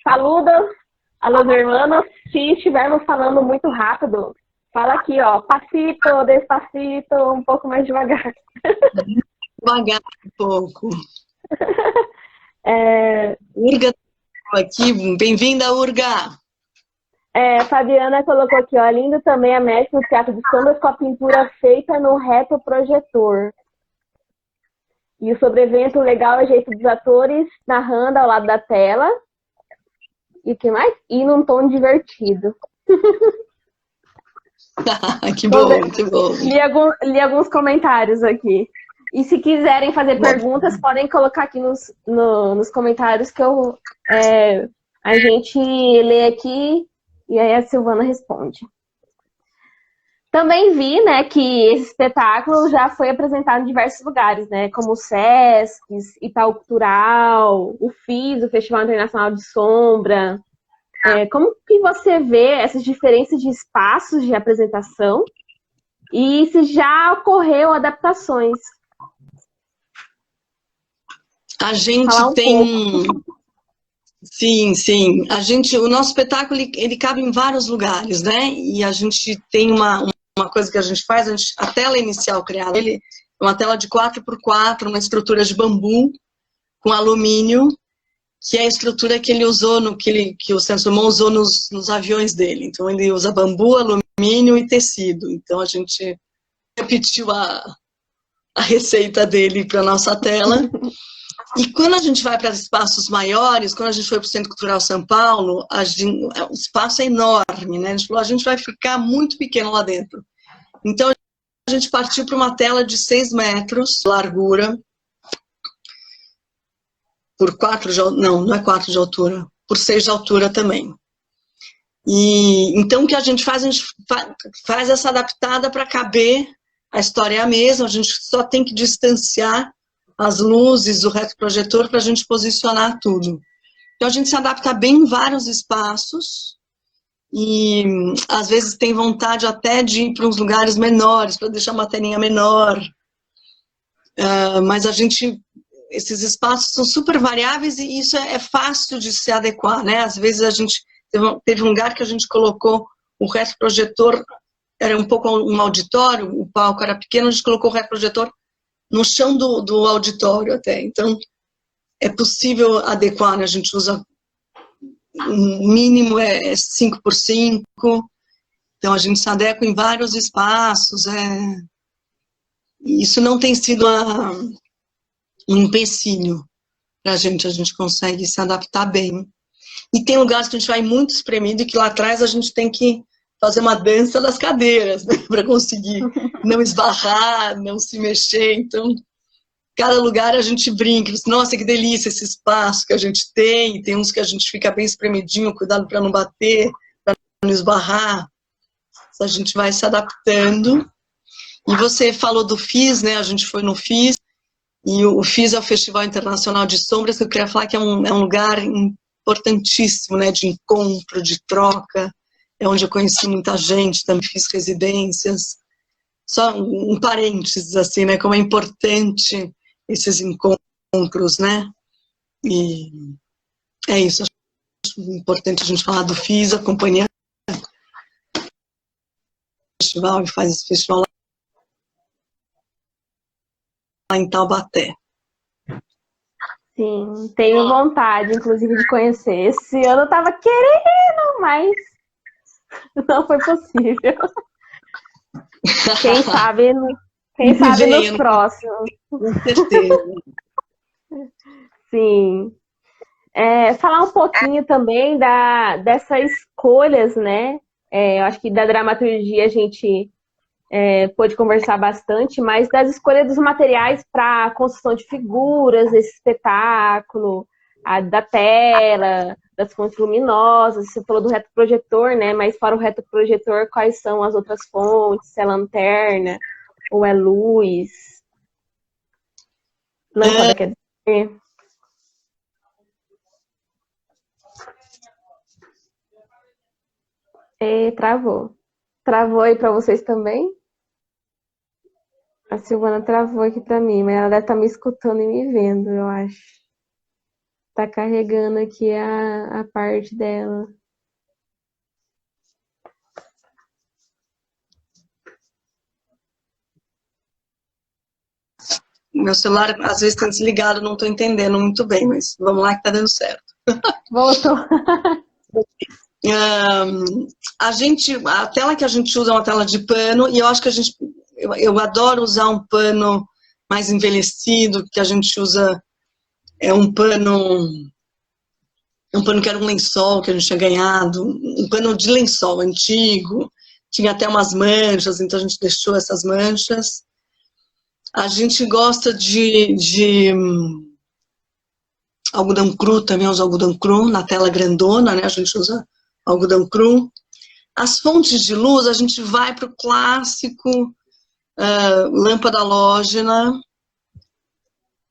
saludos a los hermanos. Se estivermos falando muito rápido, fala aqui, ó, passito, despacito, um pouco mais devagar. Devagar um pouco. Urga aqui, bem-vinda, Urga. Fabiana colocou aqui, ó, lindo também a mestre no teatro de sombras com a pintura feita no retroprojetor. E o sobrevento legal é o jeito dos atores narrando ao lado da tela. E o que mais? E num tom divertido. Que bom, que bom. Li alguns comentários aqui. E se quiserem fazer perguntas, podem colocar aqui nos comentários que a gente lê aqui e aí a Silvana responde. Também vi, né, que esse espetáculo já foi apresentado em diversos lugares, né, como o Sesc, Itaú Cultural, o FIS, o Festival Internacional de Sombra. Como que você vê essas diferenças de espaços de apresentação e se já ocorreu adaptações? A gente tem... Sim, sim. O nosso espetáculo, ele cabe em vários lugares, né? E a gente tem uma coisa que a gente faz, a tela inicial criada, ele é uma tela de 4x4, uma estrutura de bambu com alumínio, que é a estrutura que ele usou, que o Santos Dumont usou nos aviões dele. Então, ele usa bambu, alumínio e tecido. Então, a gente repetiu a receita dele para a nossa tela. E quando a gente vai para espaços maiores, quando a gente foi para o Centro Cultural São Paulo, o espaço é enorme, né? A gente falou, a gente vai ficar muito pequeno lá dentro. Então, a gente partiu para uma tela de 6 metros de largura, por 4 de altura, não é 4 de altura, por 6 de altura também. E então o que a gente faz essa adaptada para caber, a história é a mesma, a gente só tem que distanciar as luzes, o retroprojetor, para a gente posicionar tudo. Então a gente se adapta bem em vários espaços, e às vezes tem vontade até de ir para uns lugares menores, para deixar uma telinha menor, mas esses espaços são super variáveis e isso é fácil de se adequar, né? Às vezes a gente teve um lugar que a gente colocou o retroprojetor, era um pouco um auditório, o palco era pequeno, a gente colocou o retroprojetor no chão do auditório até, então é possível adequar, né? A gente usa, o mínimo é 5x5, então a gente se adequa em vários espaços, isso não tem sido um empecilho para a gente consegue se adaptar bem. E tem lugares que a gente vai muito espremido e que lá atrás a gente tem que fazer uma dança das cadeiras, né, para conseguir não esbarrar, não se mexer. Então, cada lugar a gente brinca, nossa, que delícia esse espaço que a gente tem uns que a gente fica bem espremidinho, cuidado para não bater, para não esbarrar. A gente vai se adaptando. E você falou do FIS, né, a gente foi no FIS, e o FIS é o Festival Internacional de Sombras, que eu queria falar que é um lugar importantíssimo, né, de encontro, de troca, é onde eu conheci muita gente, também fiz residências. Só um parênteses, assim, né, como é importante esses encontros, né, e é isso, acho importante a gente falar do FIS, acompanhar o festival, e faz esse festival lá em Taubaté. Sim, tenho vontade, inclusive, de conhecer. Esse ano eu tava querendo, mas não foi possível. Quem sabe nos próximos. Com certeza. Sim. Falar um pouquinho também dessas escolhas, né? Eu acho que da dramaturgia a gente pôde conversar bastante, mas das escolhas dos materiais para a construção de figuras desse espetáculo, da tela, das fontes luminosas. Você falou do retroprojetor, né? Mas fora o retroprojetor, quais são as outras fontes? Se é lanterna ou é luz? Lâmpada, quer dizer. Travou. Travou aí para vocês também? A Silvana travou aqui para mim, mas ela deve estar me escutando e me vendo, eu acho. Tá carregando aqui a parte dela. Meu celular, às vezes, está desligado, não estou entendendo muito bem, mas vamos lá que está dando certo. Voltou. A tela que a gente usa é uma tela de pano, e eu acho que eu adoro usar um pano mais envelhecido, que a gente usa, um pano um pano que era um lençol que a gente tinha ganhado, um pano de lençol antigo, tinha até umas manchas, então a gente deixou essas manchas. A gente gosta de algodão cru também, usa algodão cru na tela grandona, né? A gente usa algodão cru. As fontes de luz, a gente vai para o clássico lâmpada halógena,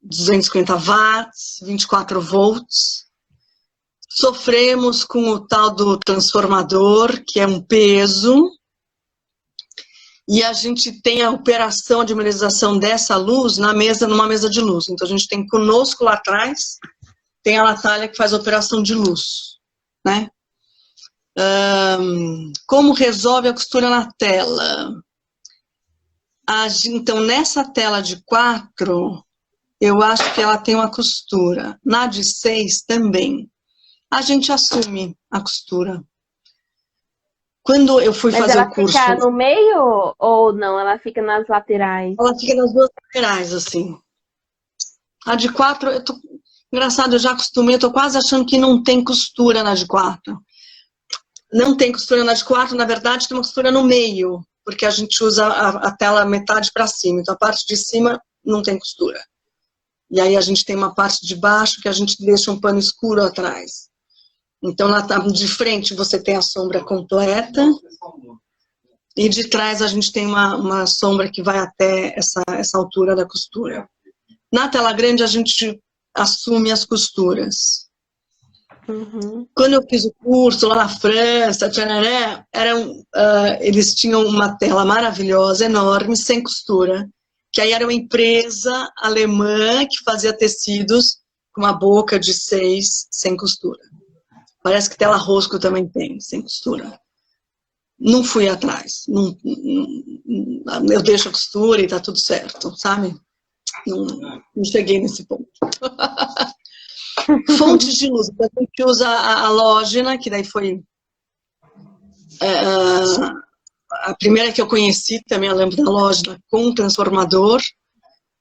250 watts, 24 volts. Sofremos com o tal do transformador, que é um peso, e a gente tem a operação de minimização dessa luz numa mesa de luz. Então a gente tem conosco lá atrás, tem a Natália que faz a operação de luz, né? Como resolve a costura na tela? Então, nessa tela de 4, eu acho que ela tem uma costura. Na de 6 também. A gente assume a costura. Quando eu fui fazer o curso... Mas ela fica no meio ou não? Ela fica nas laterais? Ela fica nas duas laterais, assim. A de 4, engraçado, eu já acostumei, eu tô quase achando que não tem costura na de 4. Não tem costura na de 4, na verdade tem uma costura no meio, porque a gente usa a tela metade para cima, então a parte de cima não tem costura. E aí a gente tem uma parte de baixo que a gente deixa um pano escuro atrás. Então lá de frente você tem a sombra completa, e de trás a gente tem uma sombra que vai até essa altura da costura. Na tela grande a gente assume as costuras. Uhum. Quando eu fiz o curso lá na França, eles tinham uma tela maravilhosa, enorme, sem costura, que aí era uma empresa alemã que fazia tecidos com uma boca de 6, sem costura. Parece que tela rosco também tem, sem costura. Não fui atrás. Eu deixo a costura e tá tudo certo, sabe? Não cheguei nesse ponto. Fontes de luz, a gente usa a halógena, que daí foi a primeira que eu conheci, também a lâmpada halógena com transformador,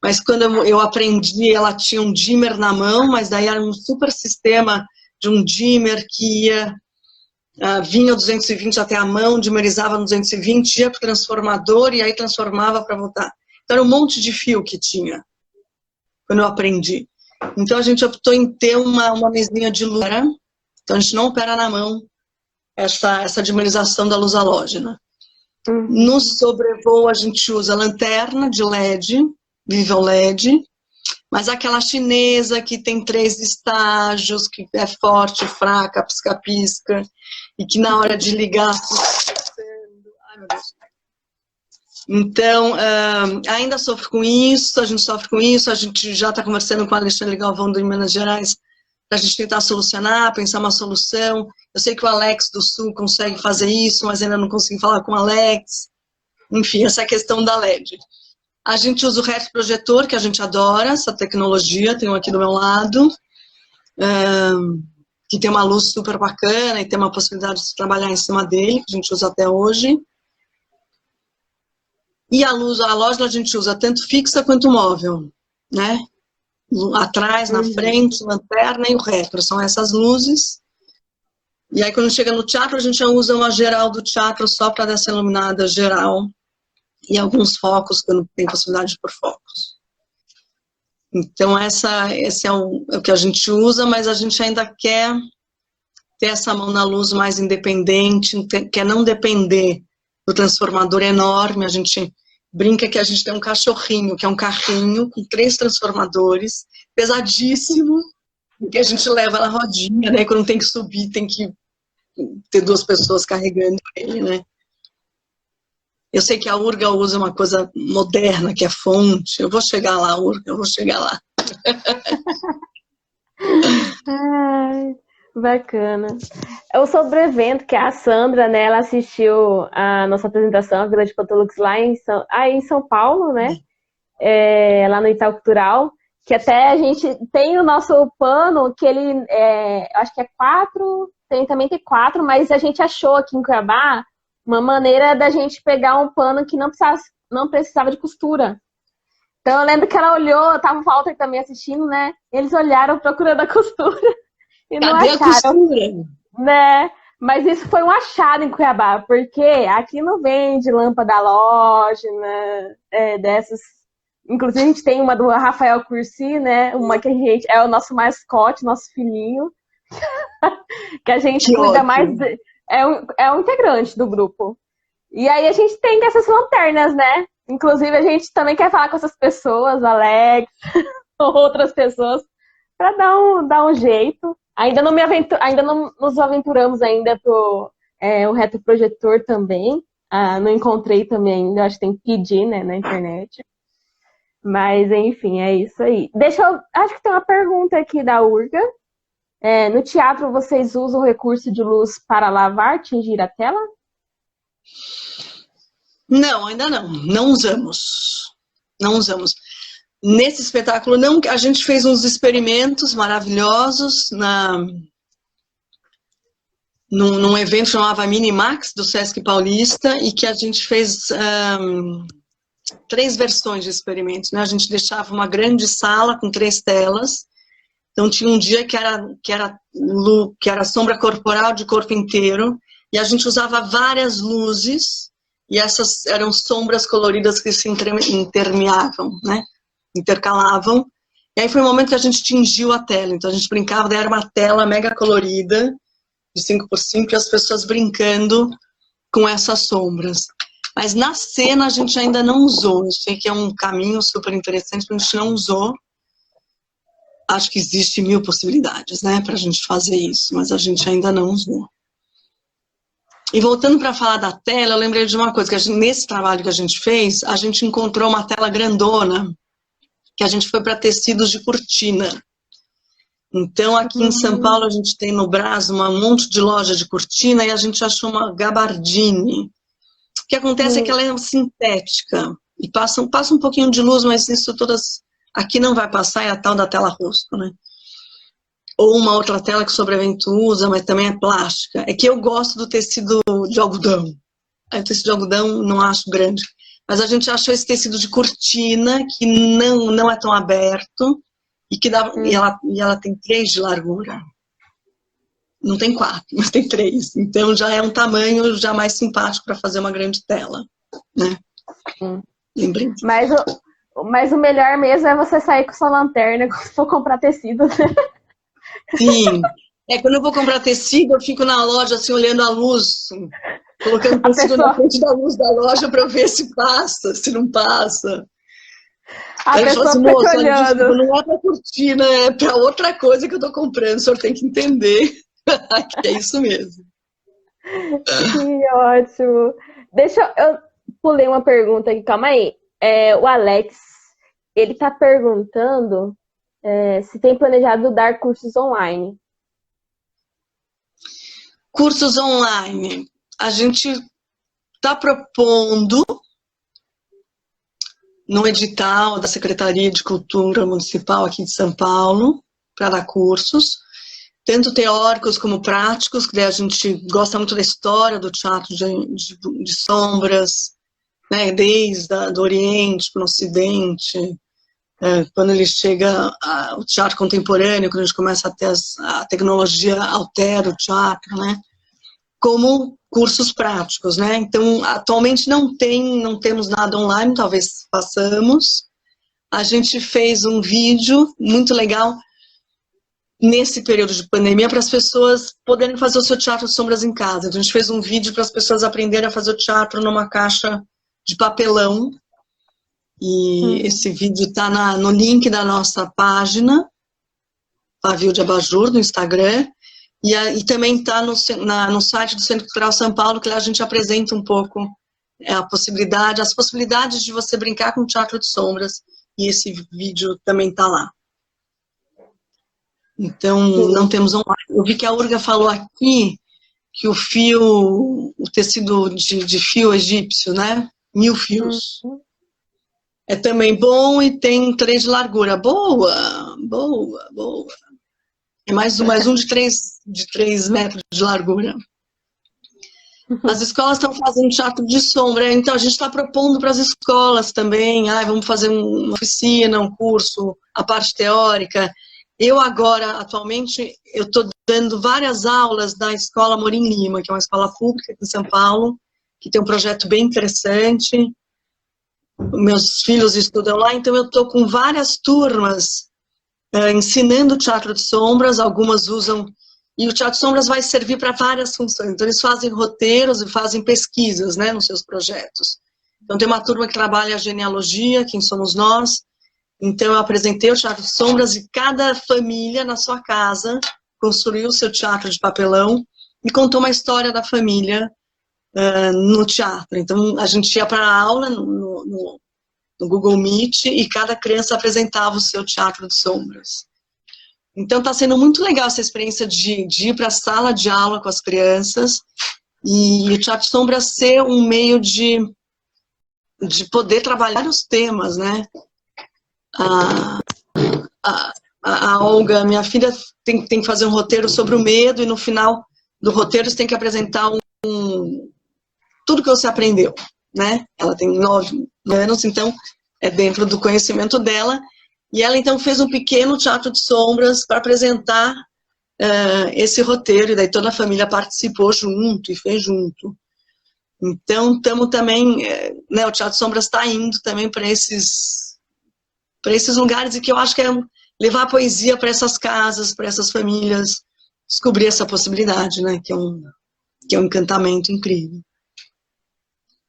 mas quando eu aprendi, ela tinha um dimmer na mão, mas daí era um super sistema de um dimmer que vinha 220 até a mão, dimmerizava no 220, ia para o transformador e aí transformava para voltar. Então era um monte de fio que tinha, quando eu aprendi. Então a gente optou em ter uma mesinha de luz, então a gente não opera na mão essa dimerização da luz halógena. No sobrevoo a gente usa lanterna de LED, Vivo LED, mas aquela chinesa que tem 3 estágios, que é forte, fraca, pisca-pisca, e que na hora de ligar... Ai, meu Deus. Então, ainda sofre com isso, a gente sofre com isso, a gente já está conversando com a Alexandre Galvão do Minas Gerais para a gente tentar solucionar, pensar uma solução. Eu sei que o Alex do Sul consegue fazer isso, mas ainda não consegui falar com o Alex. Enfim, essa é a questão da LED. A gente usa o RET projetor, que a gente adora, essa tecnologia, tem um aqui do meu lado, que tem uma luz super bacana e tem uma possibilidade de trabalhar em cima dele, que a gente usa até hoje. E a halógena a gente usa tanto fixa quanto móvel, né? Atrás, na frente, lanterna e o retro, são essas luzes. E aí quando chega no teatro, a gente já usa uma geral do teatro só para dar essa iluminada geral. E alguns focos, quando tem possibilidade de pôr focos. Então esse é o que a gente usa, mas a gente ainda quer ter essa mão na luz mais independente, quer não depender do transformador enorme. A gente brinca que a gente tem um cachorrinho, que é um carrinho com 3 transformadores, pesadíssimo, que a gente leva na rodinha, né? Quando tem que subir, tem que ter 2 pessoas carregando ele, né? Eu sei que a Urga usa uma coisa moderna, que é fonte. Eu vou chegar lá, Urga, eu vou chegar lá. Ai, bacana. O sobrevento, que a Sandra, né, ela assistiu a nossa apresentação, a Vila de Pantolux, lá em São Paulo, né, lá no Itaú Cultural, que até a gente tem o nosso pano, que ele, acho que é 4, também tem 4, mas a gente achou aqui em Cuiabá uma maneira da gente pegar um pano que não precisava de costura. Então eu lembro que ela olhou, tava o Walter também assistindo, né, eles olharam procurando a costura. E não Cadê a acharam, costura? né? Mas isso foi um achado em Cuiabá, porque aqui não vende lâmpada halógena, dessas. Inclusive, a gente tem uma do Rafael Cursi, né? Uma que a gente é o nosso mascote, nosso filhinho, que a gente Que cuida mais. ótimo. É um integrante do grupo. E aí a gente tem essas lanternas, né? Inclusive, a gente também quer falar com essas pessoas, Alex, ou outras pessoas, para dar um jeito. Ainda não nos aventuramos ainda pro o retroprojetor também. Não encontrei também ainda, acho que tem que pedir, né, na internet. Mas, enfim, é isso aí. Acho que tem uma pergunta aqui da Urga. No teatro, vocês usam o recurso de luz para lavar, tingir a tela? Não, ainda não. Não usamos. Não usamos. Nesse espetáculo, não, a gente fez uns experimentos maravilhosos num evento que chamava Minimax, do Sesc Paulista, e que a gente fez 3 versões de experimentos, né? A gente deixava uma grande sala com 3 telas, então tinha um dia que era sombra corporal de corpo inteiro, e a gente usava várias luzes, e essas eram sombras coloridas que se intermeavam, né? Intercalavam, e aí foi o momento que a gente tingiu a tela, então a gente brincava, daí era uma tela mega colorida, de 5x5, e as pessoas brincando com essas sombras. Mas na cena a gente ainda não usou, eu sei que é um caminho super interessante, mas a gente não usou. Acho que existe 1000 possibilidades, né, pra gente fazer isso, mas a gente ainda não usou. E voltando para falar da tela, eu lembrei de uma coisa, que nesse trabalho que a gente fez, a gente encontrou uma tela grandona, que a gente foi para tecidos de cortina. Então, aqui em São Paulo, a gente tem no Brás um monte de loja de cortina, e a gente achou uma gabardine. O que acontece é que ela é sintética, e passa um pouquinho de luz, mas isso todas... Aqui não vai passar, é a tal da tela rosto, né? Ou uma outra tela que o Sobrevento usa, mas também é plástica. É que eu gosto do tecido de algodão. O tecido de algodão não acho grande. Mas a gente achou esse tecido de cortina, que não é tão aberto, e ela tem 3 de largura. Não tem 4, mas tem 3. Então já é um tamanho já mais simpático para fazer uma grande tela, né? Lembrei. Mas o melhor mesmo é você sair com sua lanterna quando for comprar tecido. Sim. Quando eu vou comprar tecido, eu fico na loja assim, olhando a luz, colocando tecido na frente da luz da loja para ver se passa, se não passa. A pessoa assim, fica moça, olhando. Desculpa, não é para cortina, é para outra coisa que eu estou comprando, o senhor tem que entender que é isso mesmo. Que ótimo. Eu pulei uma pergunta aqui, calma aí. O Alex, ele tá perguntando se tem planejado dar cursos online. Cursos online. A gente está propondo no edital da Secretaria de Cultura Municipal aqui de São Paulo, para dar cursos, tanto teóricos como práticos, que a gente gosta muito da história do teatro de sombras, né, desde do Oriente para o Ocidente, quando ele chega ao teatro contemporâneo, quando a gente começa a ter a tecnologia altera o teatro, né, como cursos práticos, né? Então, atualmente não temos nada online, talvez façamos. A gente fez um vídeo muito legal nesse período de pandemia para as pessoas poderem fazer o seu teatro de sombras em casa. Então, a gente fez um vídeo para as pessoas aprenderem a fazer o teatro numa caixa de papelão. E esse vídeo está no link da nossa página, Pavio de Abajur, no Instagram. E também está no site do Centro Cultural São Paulo, que lá a gente apresenta um pouco as possibilidades de você brincar com teatro de sombras, e esse vídeo também está lá. Então, não temos online. Eu vi que a Urga falou aqui que o tecido de fio egípcio, né? 1000 fios. É também bom e tem 3 de largura. Boa, boa, boa. É mais um de 3 metros de largura. As escolas estão fazendo teatro de sombra, então a gente está propondo para as escolas também, vamos fazer uma oficina, um curso, a parte teórica. Eu agora, atualmente, eu estou dando várias aulas da Escola Morim Lima, que é uma escola pública aqui em São Paulo, que tem um projeto bem interessante. Meus filhos estudam lá, então eu estou com várias turmas ensinando teatro de sombras, algumas usam... E o teatro de sombras vai servir para várias funções. Então, eles fazem roteiros e fazem pesquisas, né, nos seus projetos. Então, tem uma turma que trabalha a genealogia, quem somos nós. Então, eu apresentei o teatro de sombras e cada família na sua casa construiu o seu teatro de papelão e contou uma história da família no teatro. Então, a gente ia para a aula no Google Meet e cada criança apresentava o seu teatro de sombras. Então, está sendo muito legal essa experiência de ir para a sala de aula com as crianças e o teatro de sombras ser um meio de poder trabalhar os temas, né? A Olga, minha filha, tem que fazer um roteiro sobre o medo e no final do roteiro você tem que apresentar tudo que você aprendeu, né? Ela tem 9 anos, então é dentro do conhecimento dela. E ela, então, fez um pequeno teatro de sombras para apresentar esse roteiro, e daí toda a família participou junto e fez junto. Então, estamos também, né, o Teatro de Sombras está indo também para esses lugares, e que eu acho que é levar a poesia para essas casas, para essas famílias, descobrir essa possibilidade, né, que é um encantamento incrível.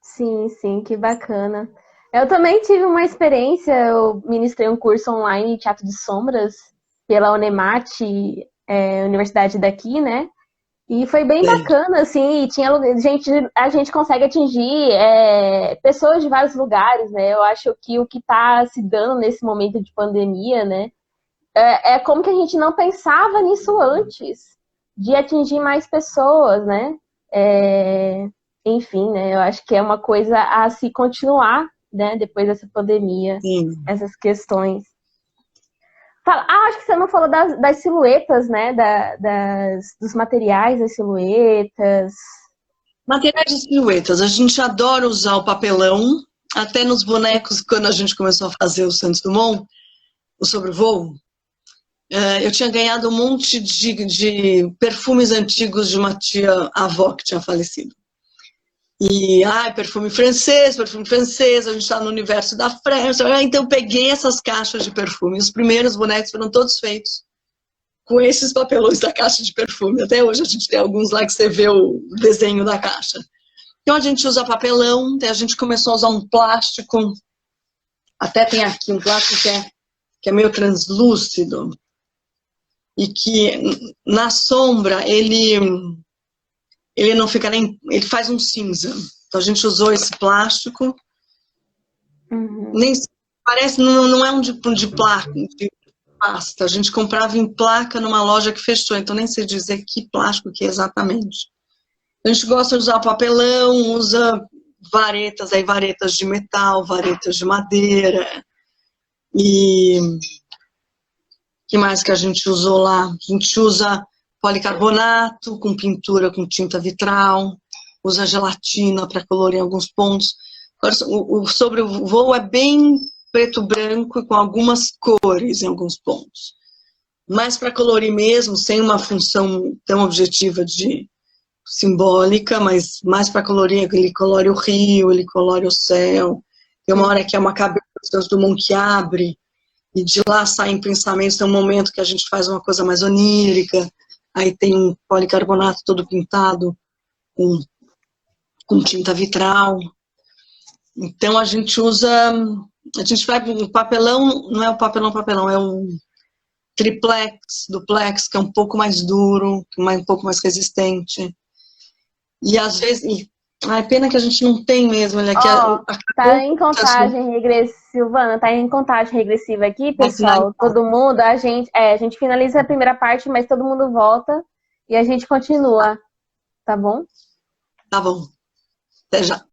Sim, sim, que bacana. Eu também tive uma experiência, eu ministrei um curso online de Teatro de Sombras pela Unemate, universidade daqui, né? E foi bem bacana, assim, e tinha a gente consegue atingir pessoas de vários lugares, né? Eu acho que o que está se dando nesse momento de pandemia, né? É como que a gente não pensava nisso antes, de atingir mais pessoas, né? Enfim, né? Eu acho que é uma coisa a se continuar, né? Depois dessa pandemia, Sim. essas questões. Acho que você não falou das silhuetas, né? Dos materiais das silhuetas. Materiais de silhuetas. A gente adora usar o papelão, até nos bonecos, quando a gente começou a fazer o Santos Dumont, o sobrevoo. Eu tinha ganhado um monte de perfumes antigos de uma tia-avó que tinha falecido. E, perfume francês, a gente está no universo da França. Então, eu peguei essas caixas de perfume. Os primeiros bonecos foram todos feitos com esses papelões da caixa de perfume. Até hoje a gente tem alguns lá que você vê o desenho da caixa. Então, a gente usa papelão, a gente começou a usar um plástico. Até tem aqui um plástico que é meio translúcido. E que, na sombra, ele não fica nem... Ele faz um cinza. Então, a gente usou esse plástico. Uhum. Nem parece, não é um de placa, de pasta. A gente comprava em placa numa loja que fechou, então nem sei dizer que plástico que é exatamente. A gente gosta de usar papelão, usa varetas, aí varetas de metal, varetas de madeira. E que mais que a gente usou lá? A gente usa policarbonato com pintura com tinta vitral, usa gelatina para colorir alguns pontos. Agora, o sobrevoo é bem preto-branco e com algumas cores em alguns pontos. Mais para colorir mesmo, sem uma função tão objetiva de simbólica, mas mais para colorir, ele colore o rio, ele colore o céu. Tem uma hora que é uma cabeça do mundo que abre, e de lá saem pensamentos, tem um momento que a gente faz uma coisa mais onírica, aí tem um policarbonato todo pintado com tinta vitral. Então a gente vai o papelão, não é o papelão, é o triplex, duplex, que é um pouco mais duro, um pouco mais resistente. E às vezes, é pena que a gente não tem mesmo, ele aqui. Tá em contagem regressiva, Silvana, tá em contagem regressiva aqui, pessoal. Todo mundo, a gente finaliza a primeira parte, mas todo mundo volta e a gente continua, tá bom? Tá bom. Até já.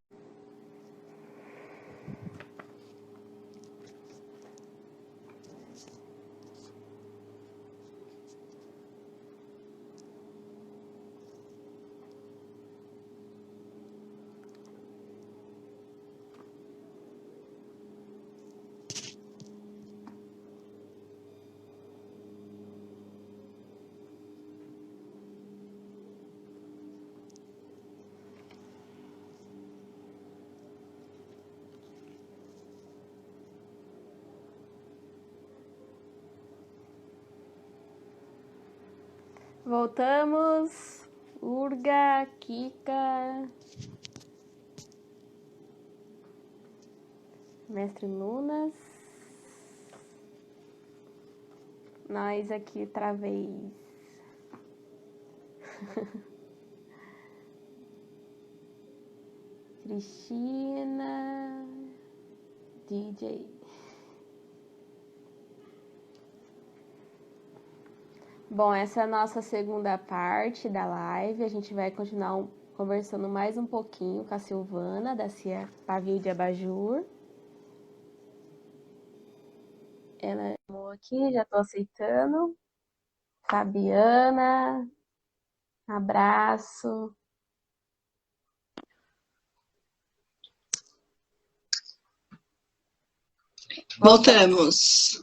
Voltamos. Urga, Kika, Mestre Lunas. Nós aqui outra vez. Cristina, DJ. Bom, essa é a nossa segunda parte da live. A gente vai continuar conversando mais um pouquinho com a Silvana, da CIA Pavio de Abajur. Ela chamou aqui, já estou aceitando. Fabiana, abraço. Voltamos.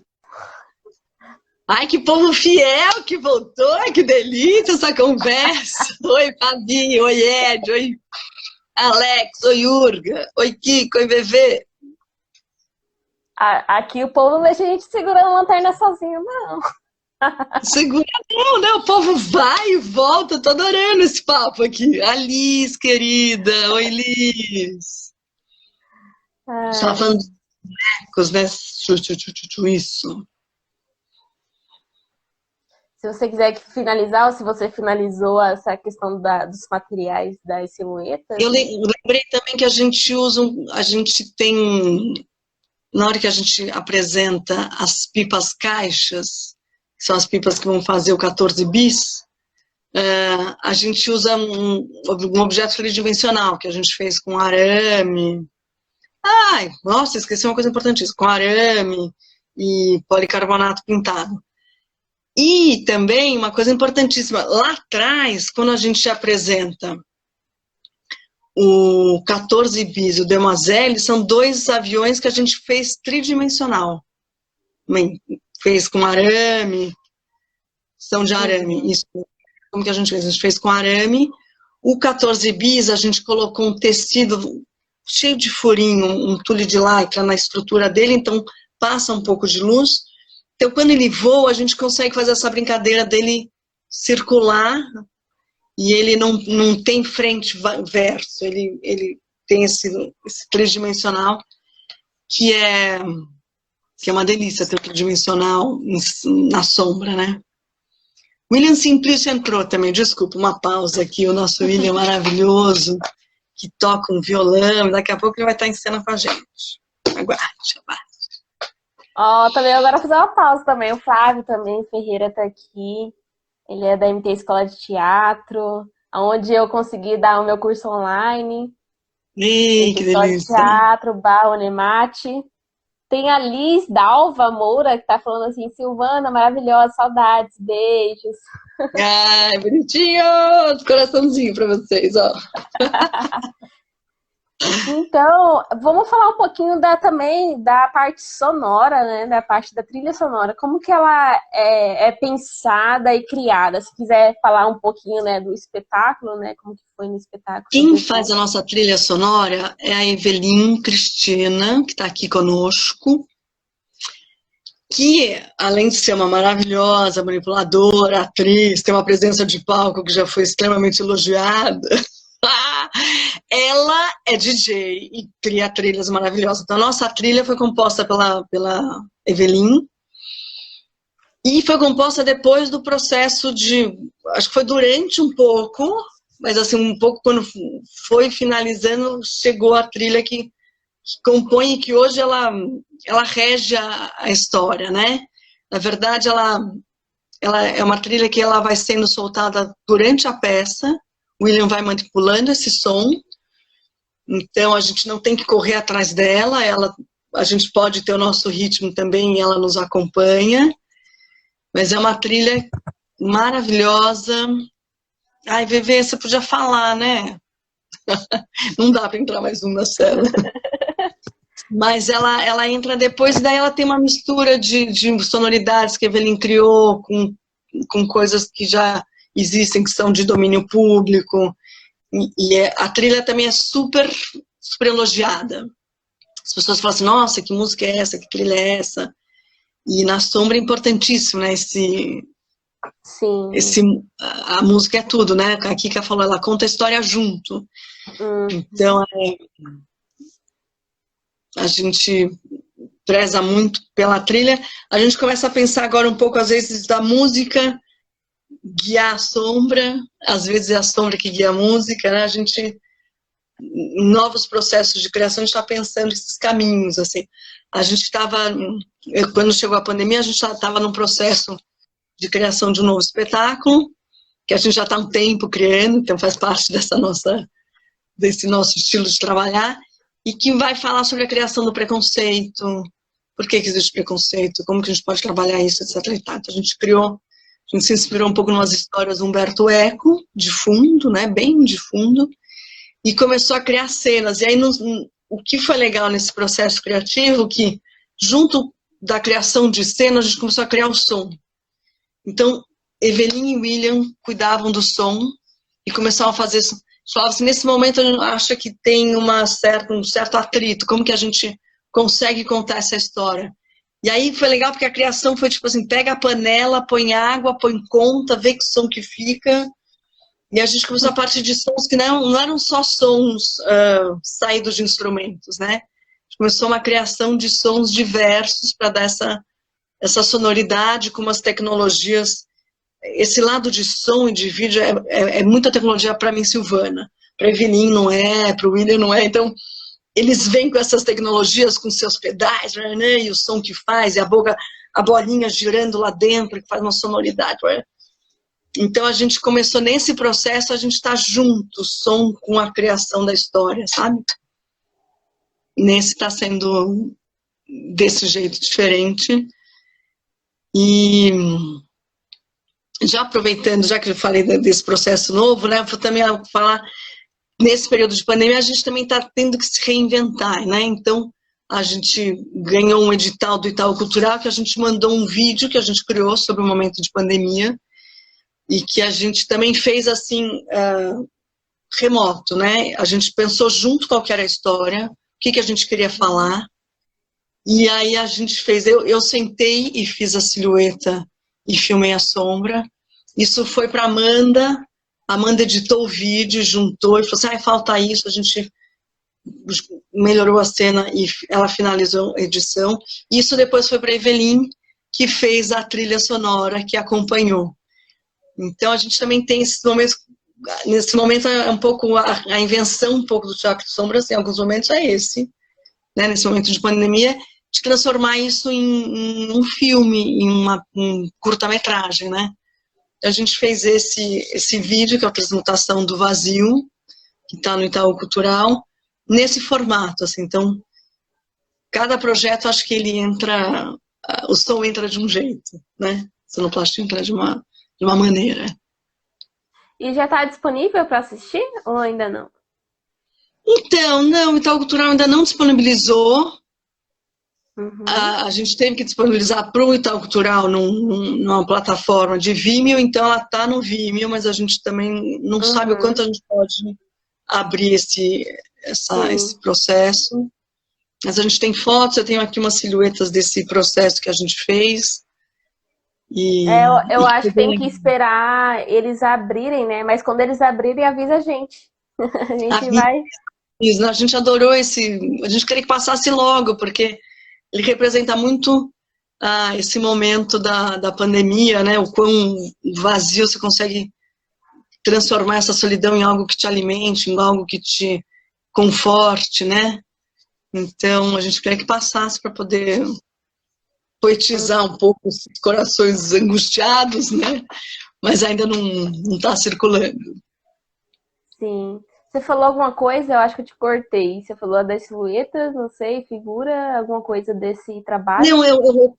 Ai, que povo fiel que voltou, que delícia essa conversa. Oi, Fabi, oi, Ed, oi, Alex, oi, Urga, oi, Kiko, oi, Bebê. Aqui o povo não deixa a gente segurando a lanterna sozinho, não. Segura não, né? O povo vai e volta, tô adorando esse papo aqui. A Liz, querida, oi, Liz. Estava falando dos bonecos, né? Isso. Se você quiser finalizar, ou se você finalizou essa questão dos materiais das silhuetas. Eu lembrei também que a gente usa, a gente tem, na hora que a gente apresenta as pipas caixas, que são as pipas que vão fazer o 14 bis, a gente usa um objeto tridimensional, que a gente fez com arame. Ai, nossa, esqueci uma coisa importantíssima, com arame e policarbonato pintado. E também uma coisa importantíssima, lá atrás, quando a gente apresenta o 14 bis e o Demoiselle, são dois aviões que a gente fez tridimensional. Fez com arame, são de arame, isso. Como que a gente fez? A gente fez com arame. O 14 bis, a gente colocou um tecido cheio de furinho, um tule de lycra na estrutura dele, então passa um pouco de luz. Então, quando ele voa, a gente consegue fazer essa brincadeira dele circular e ele não tem frente verso, ele tem esse tridimensional que é uma delícia ter o tridimensional na sombra, né? William Simplício entrou também, desculpa, uma pausa aqui, o nosso William maravilhoso, que toca um violão, daqui a pouco ele vai estar em cena com a gente. Aguarde. Ó, também agora fazer uma pausa também. O Flávio também, Ferreira, tá aqui. Ele é da MT Escola de Teatro, onde eu consegui dar o meu curso online. Ih, que Escola de delícia. Teatro, Unemate. Tem a Liz Dalva Moura, que tá falando assim, Silvana, maravilhosa, saudades, beijos. Ai, bonitinho! Coraçãozinho pra vocês, ó. Então, vamos falar um pouquinho também da parte sonora, né? Da parte da trilha sonora. Como que ela é pensada e criada? Se quiser falar um pouquinho, né, do espetáculo, né? Como que foi no espetáculo? Quem faz a nossa trilha sonora é a Evelyn Cristina, que está aqui conosco, que, além de ser uma maravilhosa manipuladora, atriz, tem uma presença de palco que já foi extremamente elogiada, ela é DJ e cria trilhas maravilhosas. Então, a nossa trilha foi composta pela Evelyn e foi composta depois do processo de... Acho que foi durante um pouco, mas assim, um pouco quando foi finalizando, chegou a trilha que compõe e que hoje ela rege a história, né? Na verdade, ela é uma trilha que ela vai sendo soltada durante a peça, o William vai manipulando esse som, então a gente não tem que correr atrás dela, a gente pode ter o nosso ritmo também e ela nos acompanha, mas é uma trilha maravilhosa. Ai, Vevê, você podia falar, né? Não dá para entrar mais um na cela. Mas ela entra depois e daí ela tem uma mistura de sonoridades que a Evelyn criou com coisas que já existem, que são de domínio público. E a trilha também é super, super elogiada. As pessoas falam assim, nossa, que música é essa, que trilha é essa? E na sombra é importantíssimo, né? Sim. A música é tudo, né? A Kika falou, ela conta a história junto. Então, a gente preza muito pela trilha. A gente começa a pensar agora um pouco, às vezes, da música guiar a sombra, às vezes é a sombra que guia a música, né? A gente, em novos processos de criação, a gente está pensando esses caminhos, assim. A gente estava, quando chegou a pandemia, a gente estava num processo de criação de um novo espetáculo, que a gente já está há um tempo criando, então faz parte desse nosso estilo de trabalhar, e que vai falar sobre a criação do preconceito, por que existe preconceito, como que a gente pode trabalhar isso, etc. Então, a gente criou, a gente se inspirou um pouco nas histórias do Humberto Eco, de fundo, né, bem de fundo, e começou a criar cenas. E aí, o que foi legal nesse processo criativo, que junto da criação de cenas, a gente começou a criar o som. Então, Evelyn e William cuidavam do som e começaram a fazer isso. Nesse momento, eu acho que tem um certo atrito, como que a gente consegue contar essa história. E aí foi legal porque a criação foi tipo assim, pega a panela, põe água, põe conta, vê que som que fica. E a gente começou a partir de sons que não eram só sons saídos de instrumentos, né? Começou uma criação de sons diversos para dar essa sonoridade com umas tecnologias. Esse lado de som e de vídeo é muita tecnologia para mim, Silvana. Para Evelyn não é, para o William não é. Então, eles vêm com essas tecnologias, com seus pedais, né, e o som que faz, e a bolinha girando lá dentro, que faz uma sonoridade. Né? Então, a gente começou nesse processo, a gente está junto, o som com a criação da história, sabe? Nesse está sendo desse jeito diferente. E já aproveitando, já que eu falei desse processo novo, né, vou também falar, nesse período de pandemia, a gente também está tendo que se reinventar, né, então a gente ganhou um edital do Itaú Cultural, que a gente mandou um vídeo que a gente criou sobre o momento de pandemia, e que a gente também fez assim, remoto, né, a gente pensou junto qual que era a história, o que a gente queria falar, e aí a gente fez, eu sentei e fiz a silhueta e filmei a sombra. Isso foi para Amanda editou o vídeo, juntou e falou assim, falta isso, a gente melhorou a cena e ela finalizou a edição. Isso depois foi para Evelyn, que fez a trilha sonora, que acompanhou. Então a gente também tem esses momentos, nesse momento é um pouco a invenção um pouco do teatro de sombras, em alguns momentos é esse, né, nesse momento de pandemia, de transformar isso em um filme, em um curta-metragem, né? A gente fez esse vídeo, que é a Transmutação do Vazio, que está no Itaú Cultural, nesse formato, assim, então, cada projeto, acho que ele entra, o som entra de um jeito, né? O sonoplastia entra de uma maneira. E já está disponível para assistir ou ainda não? Então, não, o Itaú Cultural ainda não disponibilizou. Uhum. A gente teve que disponibilizar para o Itaú Cultural numa plataforma de Vimeo, então ela está no Vimeo, mas a gente também não sabe o quanto a gente pode abrir esse processo. Mas a gente tem fotos, eu tenho aqui umas silhuetas desse processo que a gente fez. Eu acho que tem que esperar eles abrirem, né? Mas quando eles abrirem, avisa a gente. A gente vai... Isso, a gente adorou a gente queria que passasse logo, porque ele representa muito esse momento da pandemia, né? O quão vazio você consegue transformar essa solidão em algo que te alimente, em algo que te conforte, né? Então, a gente queria que passasse para poder poetizar um pouco os corações angustiados, né? Mas ainda não está circulando. Sim. Você falou alguma coisa? Eu acho que eu te cortei. Você falou das silhuetas, não sei, figura, alguma coisa desse trabalho? Não,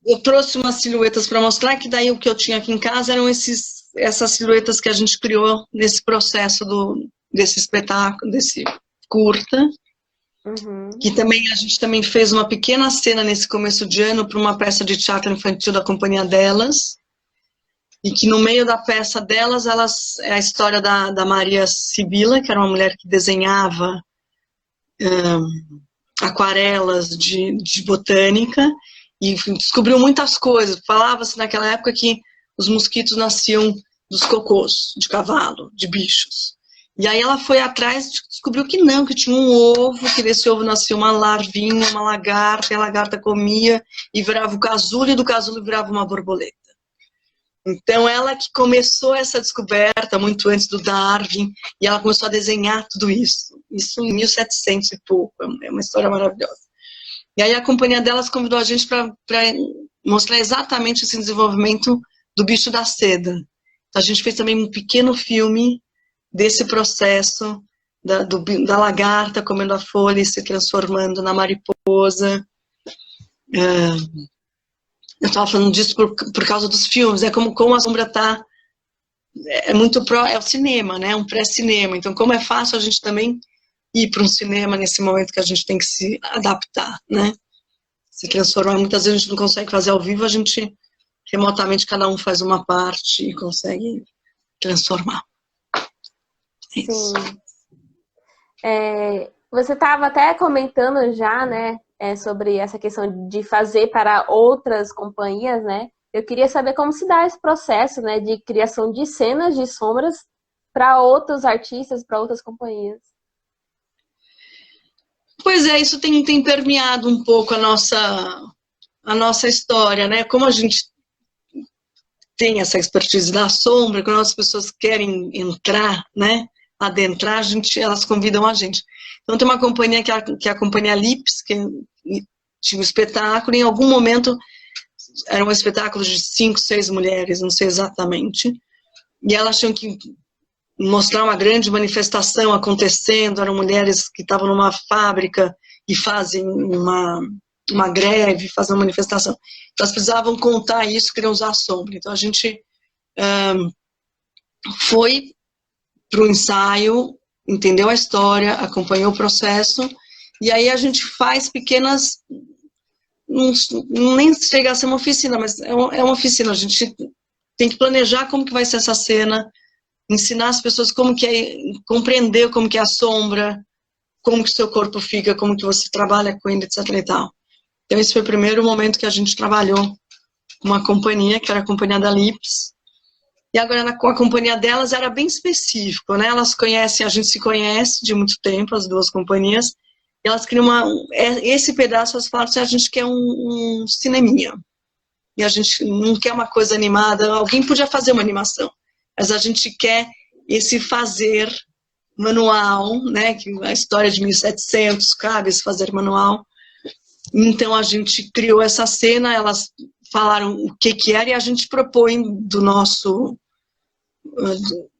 eu trouxe umas silhuetas para mostrar, que daí o que eu tinha aqui em casa eram essas silhuetas que a gente criou nesse processo desse espetáculo, desse curta. Uhum. Que também a gente também fez uma pequena cena nesse começo de ano para uma peça de teatro infantil da Companhia Delas. E que no meio da peça delas, é a história da Maria Sibila, que era uma mulher que desenhava aquarelas de botânica, e descobriu muitas coisas. Falava-se naquela época que os mosquitos nasciam dos cocôs de cavalo, de bichos. E aí ela foi atrás e descobriu que não, que tinha um ovo, que desse ovo nascia uma larvinha, uma lagarta, e a lagarta comia e virava o casulo, e do casulo virava uma borboleta. Então ela que começou essa descoberta muito antes do Darwin, e ela começou a desenhar tudo isso em 1700 e pouco, é uma história maravilhosa. E aí a companhia delas convidou a gente para mostrar exatamente esse desenvolvimento do bicho da seda. Então, a gente fez também um pequeno filme desse processo da lagarta comendo a folha e se transformando na mariposa. Eu estava falando disso por causa dos filmes, como a sombra está... É o cinema, né? Um pré-cinema. Então, como é fácil a gente também ir para um cinema nesse momento que a gente tem que se adaptar, né? Se transformar. Muitas vezes a gente não consegue fazer ao vivo, a gente, remotamente, cada um faz uma parte e consegue transformar. É isso. Sim. Você estava até comentando já, né, sobre essa questão de fazer para outras companhias, né? Eu queria saber como se dá esse processo, né, de criação de cenas de sombras para outros artistas, para outras companhias. Pois é, isso tem permeado um pouco a nossa história, né? Como a gente tem essa expertise da sombra, quando as pessoas querem entrar, né, adentrar, elas convidam a gente. Então tem uma companhia que é a companhia Lips, que tinha um espetáculo, e em algum momento era um espetáculo de 5, 6 mulheres, não sei exatamente, e elas tinham que mostrar uma grande manifestação acontecendo, eram mulheres que estavam numa fábrica e fazem uma greve, fazem uma manifestação. Então, elas precisavam contar isso, queriam usar a sombra. Então, a gente foi para o ensaio, entendeu a história, acompanhou o processo, e aí a gente faz pequenas... nem chega a ser uma oficina, mas é uma oficina. A gente tem que planejar como que vai ser essa cena, ensinar as pessoas como que é, compreender como que é a sombra, como que o seu corpo fica, como que você trabalha com ele, etc. e tal. Então, esse foi o primeiro momento que a gente trabalhou com uma companhia, que era a companhia da Lips. E agora, com a companhia delas, era bem específico, né? Elas conhecem, a gente se conhece de muito tempo, as duas companhias, e elas criam esse pedaço, elas falam assim, a gente quer um cineminha. E a gente não quer uma coisa animada, alguém podia fazer uma animação, mas a gente quer esse fazer manual, né, que a história de 1700 cabe esse fazer manual. Então a gente criou essa cena, elas falaram o que era, e a gente propõe do nosso,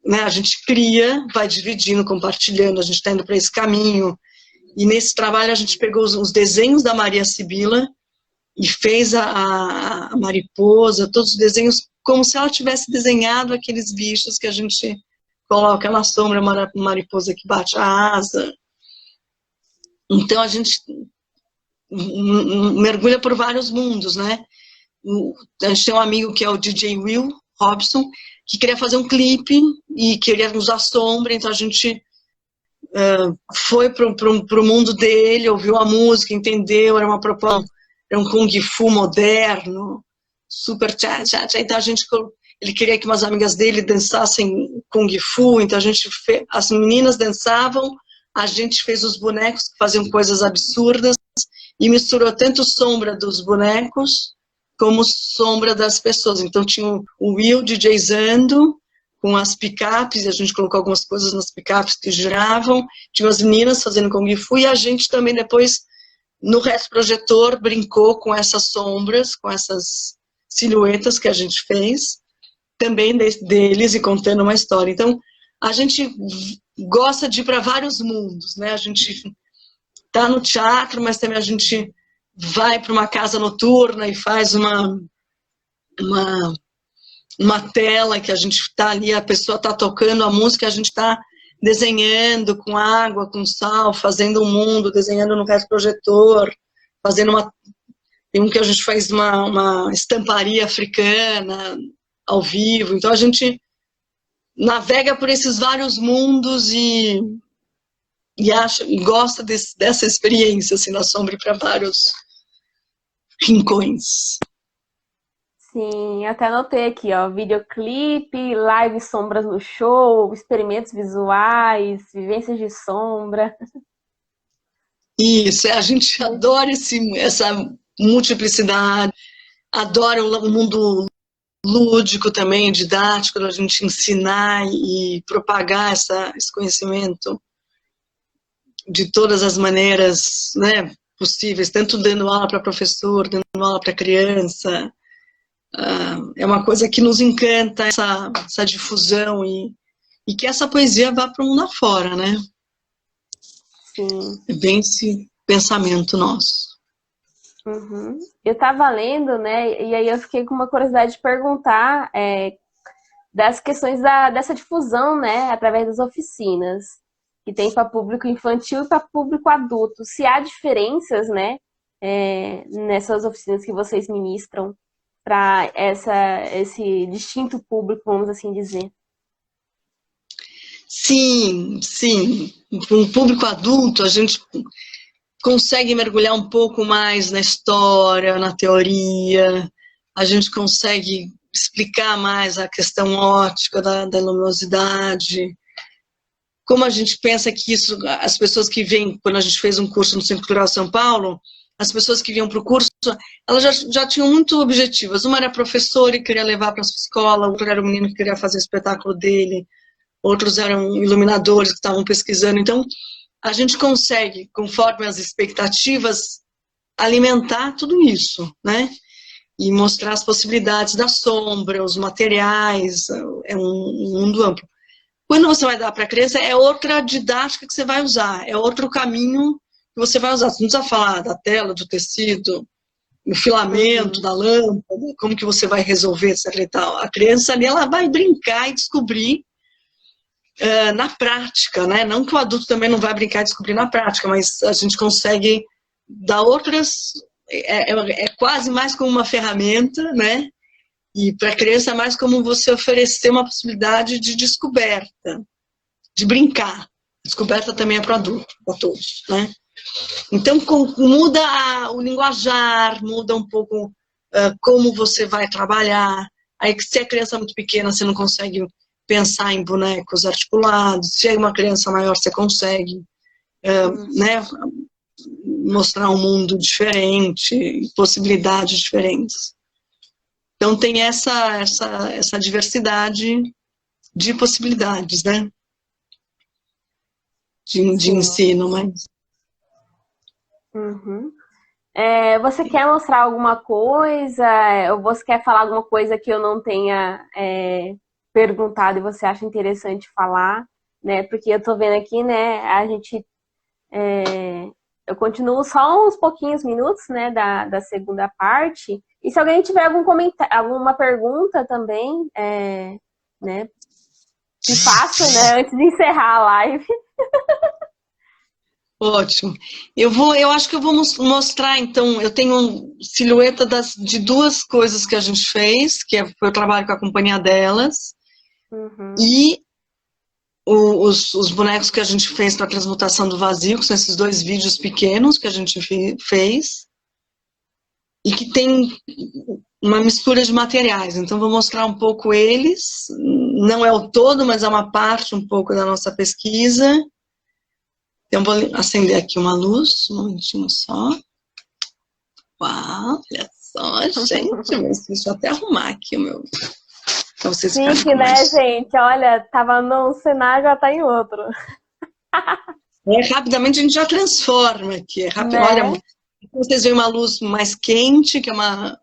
né, a gente cria, vai dividindo, compartilhando, a gente está indo para esse caminho, e nesse trabalho a gente pegou os desenhos da Maria Sibila e fez a mariposa, todos os desenhos, como se ela tivesse desenhado aqueles bichos que a gente coloca na sombra, uma mariposa que bate a asa. Então a gente mergulha por vários mundos, né? A gente tem um amigo que é o DJ Will Robson, que queria fazer um clipe e queria usar sombra, então a gente foi pro mundo dele, ouviu a música, entendeu, era uma proposta, era um Kung Fu moderno, super tchá. Então ele queria que umas amigas dele dançassem Kung Fu, então as meninas dançavam, a gente fez os bonecos que faziam coisas absurdas, e misturou tanto sombra dos bonecos, como sombra das pessoas. Então tinha o Will DJzando, com as picapes, e a gente colocou algumas coisas nas picapes que giravam, tinha as meninas fazendo Kung Fu, e a gente também depois, no resto projetor, brincou com essas sombras, com essas silhuetas que a gente fez, também deles, e contando uma história. Então, a gente gosta de ir para vários mundos, né? A gente está no teatro, mas também a gente vai para uma casa noturna e faz uma tela que a gente está ali, a pessoa está tocando a música, a gente está desenhando com água, com sal, fazendo um mundo, desenhando no resto projetor, fazendo tem um que a gente faz uma estamparia africana ao vivo. Então a gente navega por esses vários mundos e gosta dessa experiência, assim, na sombra, para vários rincões. Sim, até anotei aqui, ó, videoclipe, live sombras no show, experimentos visuais, vivências de sombra. Isso, a gente adora essa multiplicidade, adora o mundo lúdico também, didático, da gente ensinar e propagar esse conhecimento de todas as maneiras, né, possíveis, tanto dando aula para professor, dando aula para criança. É uma coisa que nos encanta, essa difusão e que essa poesia vá para o mundo afora, né? Sim. É bem esse pensamento nosso. Uhum. Eu estava lendo, né, e aí eu fiquei com uma curiosidade de perguntar das questões dessa difusão, né, através das oficinas, que tem para público infantil e para público adulto. Se há diferenças, né, nessas oficinas que vocês ministram para esse distinto público, vamos assim dizer. Sim, sim. Para um público adulto, a gente consegue mergulhar um pouco mais na história, na teoria, a gente consegue explicar mais a questão óptica da luminosidade. Como a gente pensa que isso, as pessoas que vêm, quando a gente fez um curso no Centro Cultural São Paulo, as pessoas que vinham para o curso, elas já tinham muito objetivos. Uma era professora e queria levar para a sua escola, outra era o menino que queria fazer o espetáculo dele, outros eram iluminadores que estavam pesquisando. Então, a gente consegue, conforme as expectativas, alimentar tudo isso, né? E mostrar as possibilidades da sombra, os materiais, é um mundo amplo. Quando você vai dar para a criança, é outra didática que você vai usar, é outro caminho que você vai usar. Você não precisa falar da tela, do tecido, do filamento, da lâmpada, como que você vai resolver, etc. E tal. A criança ali, ela vai brincar e descobrir na prática, né? Não que o adulto também não vai brincar e descobrir na prática, mas a gente consegue dar outras... É quase mais como uma ferramenta, né? E para a criança é mais como você oferecer uma possibilidade de descoberta, de brincar. Descoberta também é para adulto, para todos, né? Então, muda o linguajar, muda um pouco como você vai trabalhar. Aí, se a criança é muito pequena, você não consegue pensar em bonecos articulados. Se é uma criança maior, você consegue né, mostrar um mundo diferente, possibilidades diferentes. Então, tem essa diversidade de possibilidades, né? De ensino, mas... Uhum. Você quer mostrar alguma coisa? Ou você quer falar alguma coisa que eu não tenha perguntado e você acha interessante falar? Né? Porque eu tô vendo aqui, né? A gente... eu continuo só uns pouquinhos minutos, né? Da segunda parte. E se alguém tiver algum comentário, alguma pergunta também, né? Que faça, né? Antes de encerrar a live. Ótimo. Eu acho que eu vou mostrar, então, eu tenho silhueta de duas coisas que a gente fez, que foi o trabalho com a companhia delas, e os bonecos que a gente fez para a transmutação do vazio, que são esses dois vídeos pequenos que a gente fez, e que tem uma mistura de materiais. Então, vou mostrar um pouco eles, não é o todo, mas é uma parte um pouco da nossa pesquisa. Então, vou acender aqui uma luz, um momentinho só. Uau, olha só, gente, deixa eu até arrumar aqui o meu... Pra vocês ficarem Chique, né, gente? Olha, tava num cenário, já tá em outro. Rapidamente a gente já transforma aqui. Né? Olha, vocês veem uma luz mais quente, que é uma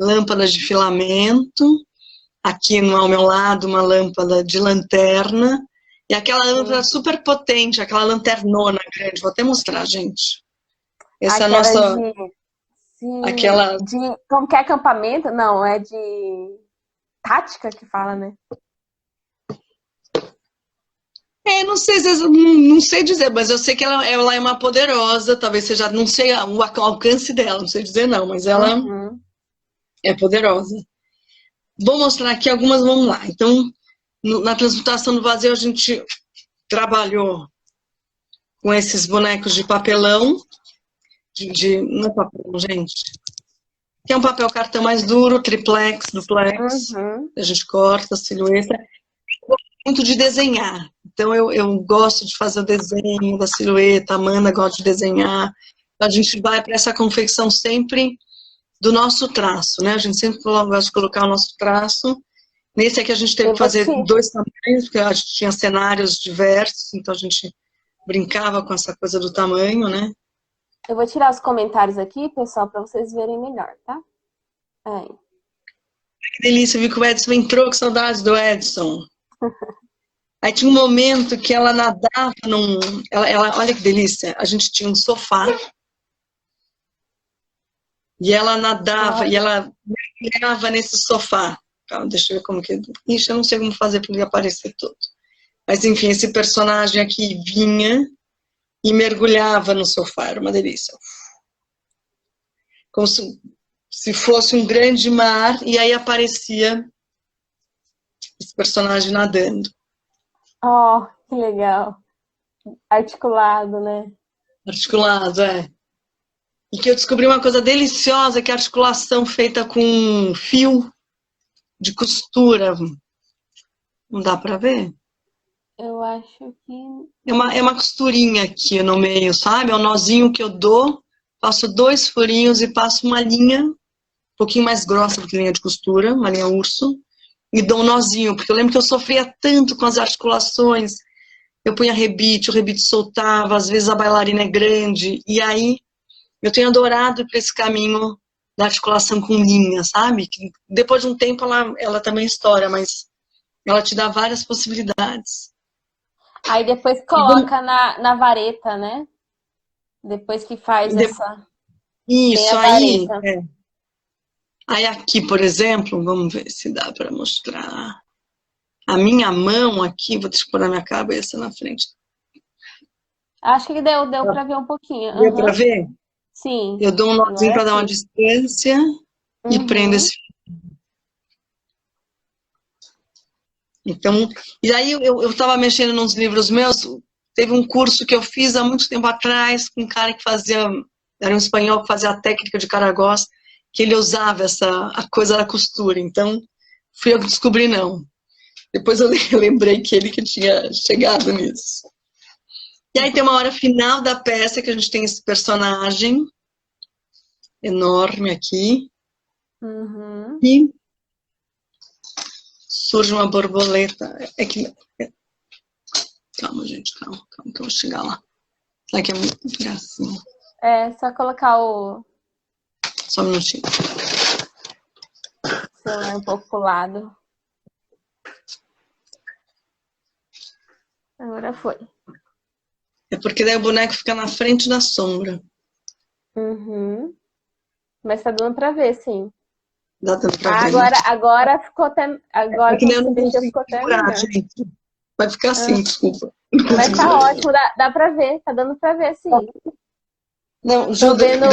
lâmpada de filamento. Aqui ao meu lado, uma lâmpada de lanterna. E aquela lâmpada super potente, aquela lanternona grande. Vou até mostrar, gente. Essa aquela é a nossa... aquela... Como que é acampamento? Não, é de tática que fala, né? Não sei dizer, mas eu sei que ela é uma poderosa, talvez seja, não sei o alcance dela, não sei dizer não, mas ela é poderosa. Vou mostrar aqui algumas, vamos lá. Então, na transmutação do vazio, a gente trabalhou com esses bonecos de papelão, não é papelão, gente, que é um papel cartão mais duro, triplex, duplex. Uhum. A gente corta a silhueta. Eu gosto muito de desenhar. Então, eu gosto de fazer o desenho da silhueta, a Amanda gosta de desenhar. A gente vai para essa confecção sempre do nosso traço, né? A gente sempre gosta de colocar o nosso traço. Nesse aqui a gente teve que fazer 2 tamanhos, porque a gente tinha cenários diversos, então a gente brincava com essa coisa do tamanho, né? Eu vou tirar os comentários aqui, pessoal, para vocês verem melhor, tá? Aí. Que delícia, viu que o Edson entrou, que saudades do Edson. Aí tinha um momento que ela nadava num... olha que delícia, a gente tinha um sofá, e ela nadava, e ela mergulhava nesse sofá. Calma, deixa eu ver como que... Ixi, eu não sei como fazer para ele aparecer todo. Mas, enfim, esse personagem aqui vinha e mergulhava no sofá, era uma delícia. Como se fosse um grande mar, e aí aparecia esse personagem nadando. Oh, que legal. Articulado, né? Articulado, é. E que eu descobri uma coisa deliciosa, que é a articulação feita com fio de costura. Não dá pra ver? Eu acho que... É uma costurinha aqui no meio, sabe? É um nozinho que eu dou, faço 2 furinhos e passo uma linha, um pouquinho mais grossa do que linha de costura, uma linha urso, e dou um nozinho, porque eu lembro que eu sofria tanto com as articulações. Eu punha rebite, o rebite soltava, às vezes a bailarina é grande, e aí eu tenho adorado ir para esse caminho da articulação com linha, sabe? Que depois de um tempo ela também estoura, mas ela te dá várias possibilidades. Aí depois coloca na vareta, né? Depois que faz essa... Isso, aí... vareta. Aí aqui, por exemplo, vamos ver se dá para mostrar. A minha mão aqui, vou te pôr na minha cabeça na frente. Acho que deu para ver um pouquinho. Deu para ver? Sim. Eu dou um nozinho para dar uma distância e prendo esse. Então, e aí eu estava mexendo nos livros meus, teve um curso que eu fiz há muito tempo atrás com um cara que fazia, era um espanhol que fazia a técnica de Caragoss, que ele usava a coisa da costura, então fui eu que descobri, não. Depois eu lembrei que ele que tinha chegado nisso. E aí tem uma hora final da peça que a gente tem esse personagem enorme aqui. E surge uma borboleta. Calma, gente, calma que eu vou chegar lá. Será que é muito gracinha? É, só colocar o... Só um minutinho. O celular um pouco pro lado. Agora foi. É porque daí o boneco fica na frente da sombra. Mas tá dando pra ver, sim. Dá dando pra ver, né? Agora ficou até... Agora que quando você mexeu, ficou até melhor. Gente. Vai ficar assim, desculpa. Mas tá ótimo, dá pra ver. Tá dando pra ver, sim. Não, tô vendo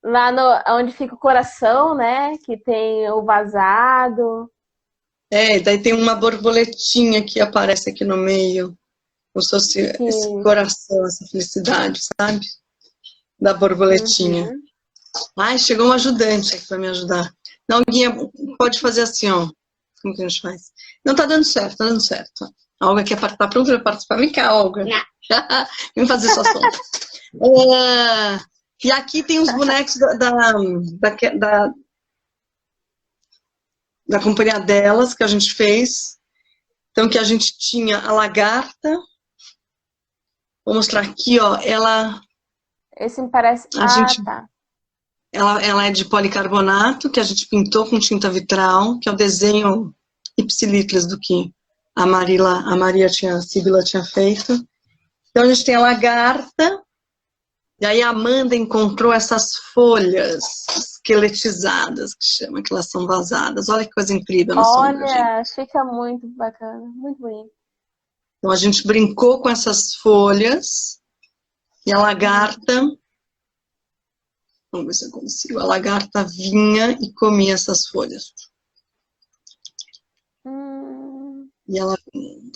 lá onde fica o coração, né? Que tem o vazado. É, daí tem uma borboletinha que aparece aqui no meio. Como se fosse esse coração, essa felicidade, sabe? Da borboletinha. Ai, chegou um ajudante aqui para me ajudar. Não, Guinha, pode fazer assim, ó. Como que a gente faz? Não, tá dando certo, tá dando certo. A Olga quer participar. Pronto, vai participar. Vem cá, Olga. Vem fazer sua sombra. E aqui tem os bonecos da companhia delas, que a gente fez. Então, que a gente tinha a lagarta. Vou mostrar aqui, ó. Ela... Esse me parece... tá. Ela é de policarbonato, que a gente pintou com tinta vitral, que é o desenho ipsilitras do que a Síbila tinha feito. Então, a gente tem a lagarta, e aí a Amanda encontrou essas folhas esqueletizadas, que chama, que elas são vazadas. Olha que coisa incrível. Olha, fica muito bacana, muito bonito. Então, a gente brincou com essas folhas, e a lagarta... Vamos ver se eu consigo. A lagarta vinha e comia essas folhas. E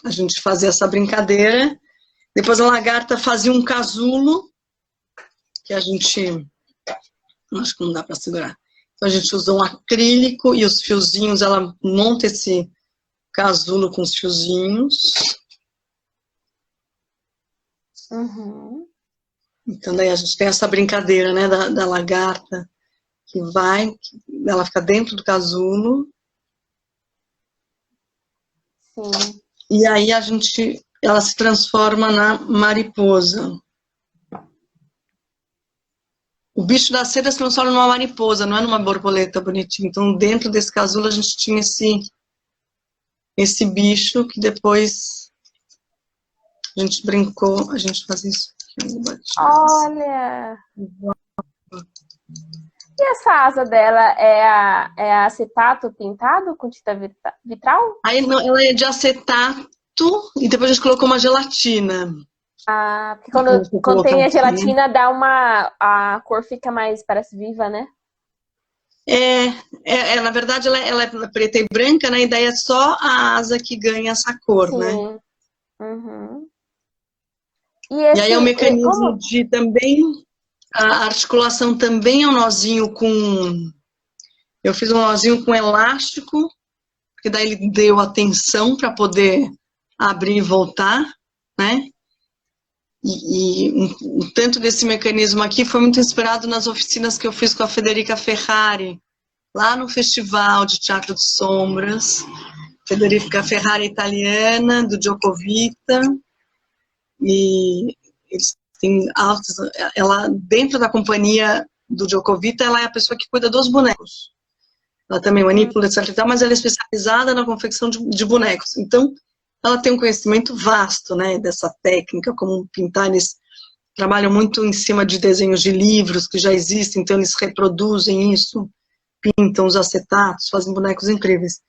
a gente fazia essa brincadeira. Depois a lagarta fazia um casulo, que a gente... Acho que não dá para segurar. Então, a gente usou um acrílico e os fiozinhos, ela monta esse casulo com os fiozinhos. Uhum. Então, daí a gente tem essa brincadeira, né, da lagarta, que ela fica dentro do casulo. Sim. E aí ela se transforma na mariposa. O bicho da seda se transforma numa mariposa, não é numa borboleta bonitinha. Então, dentro desse casulo, a gente tinha esse bicho que depois a gente brincou, a gente fazia isso aqui. Olha! E essa asa dela é acetato pintado com tinta vitral? Aí não, ela é de acetato e depois a gente colocou uma gelatina. Ah, porque quando tem a gelatina, a cor fica mais, parece viva, né? Na verdade, ela é preta e branca, né? E daí é só a asa que ganha essa cor, né? Sim. Uhum. E aí é o mecanismo de também, a articulação também é um nozinho eu fiz um nozinho com elástico, porque daí ele deu a tensão para poder abrir e voltar, né? E um tanto desse mecanismo aqui foi muito inspirado nas oficinas que eu fiz com a Federica Ferrari, lá no Festival de Teatro de Sombras. Federica Ferrari italiana, do Giocovitta, e eles têm altos... Ela, dentro da companhia do Giocovitta, ela é a pessoa que cuida dos bonecos. Ela também manipula, etc. Mas ela é especializada na confecção de bonecos. Então, ela tem um conhecimento vasto, né, dessa técnica, como pintar. Eles trabalham muito em cima de desenhos de livros que já existem, então eles reproduzem isso, pintam os acetatos, fazem bonecos incríveis.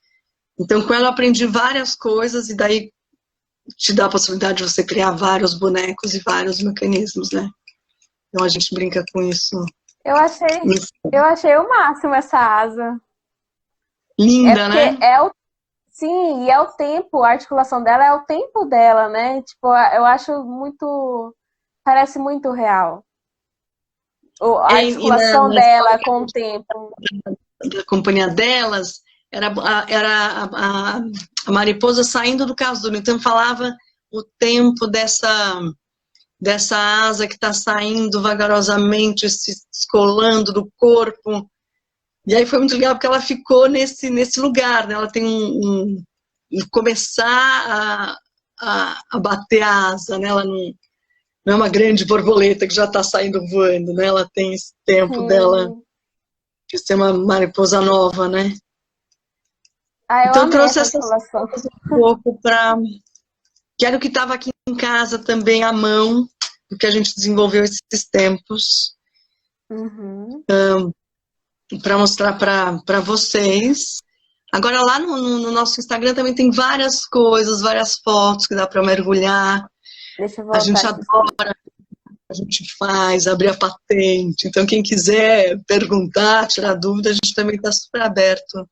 Então, com ela eu aprendi várias coisas e daí te dá a possibilidade de você criar vários bonecos e vários mecanismos, né? Então, a gente brinca com isso. Eu achei o máximo essa asa. Linda, né? Sim, e é o tempo, a articulação dela é o tempo dela, né? Tipo, eu acho muito. Parece muito real. A articulação dela com o tempo. Da companhia delas, era a mariposa saindo do casulo. Então, falava o tempo dessa asa que está saindo vagarosamente, se descolando do corpo. E aí foi muito legal, porque ela ficou nesse lugar, né? Ela tem começar a bater a asa, né? Ela não é uma grande borboleta que já está saindo voando, né? Ela tem esse tempo dela de ser uma mariposa nova, né? Então, eu trouxe essas coisas um pouco para... Que era o que estava aqui em casa também, à mão, o que a gente desenvolveu esses tempos. Uhum. Para mostrar para vocês. Agora, lá no nosso Instagram também tem várias coisas, várias fotos que dá para mergulhar. Deixa eu voltar. A gente adora, a gente faz, abrir a patente. Então, quem quiser perguntar, tirar dúvida, a gente também está super aberto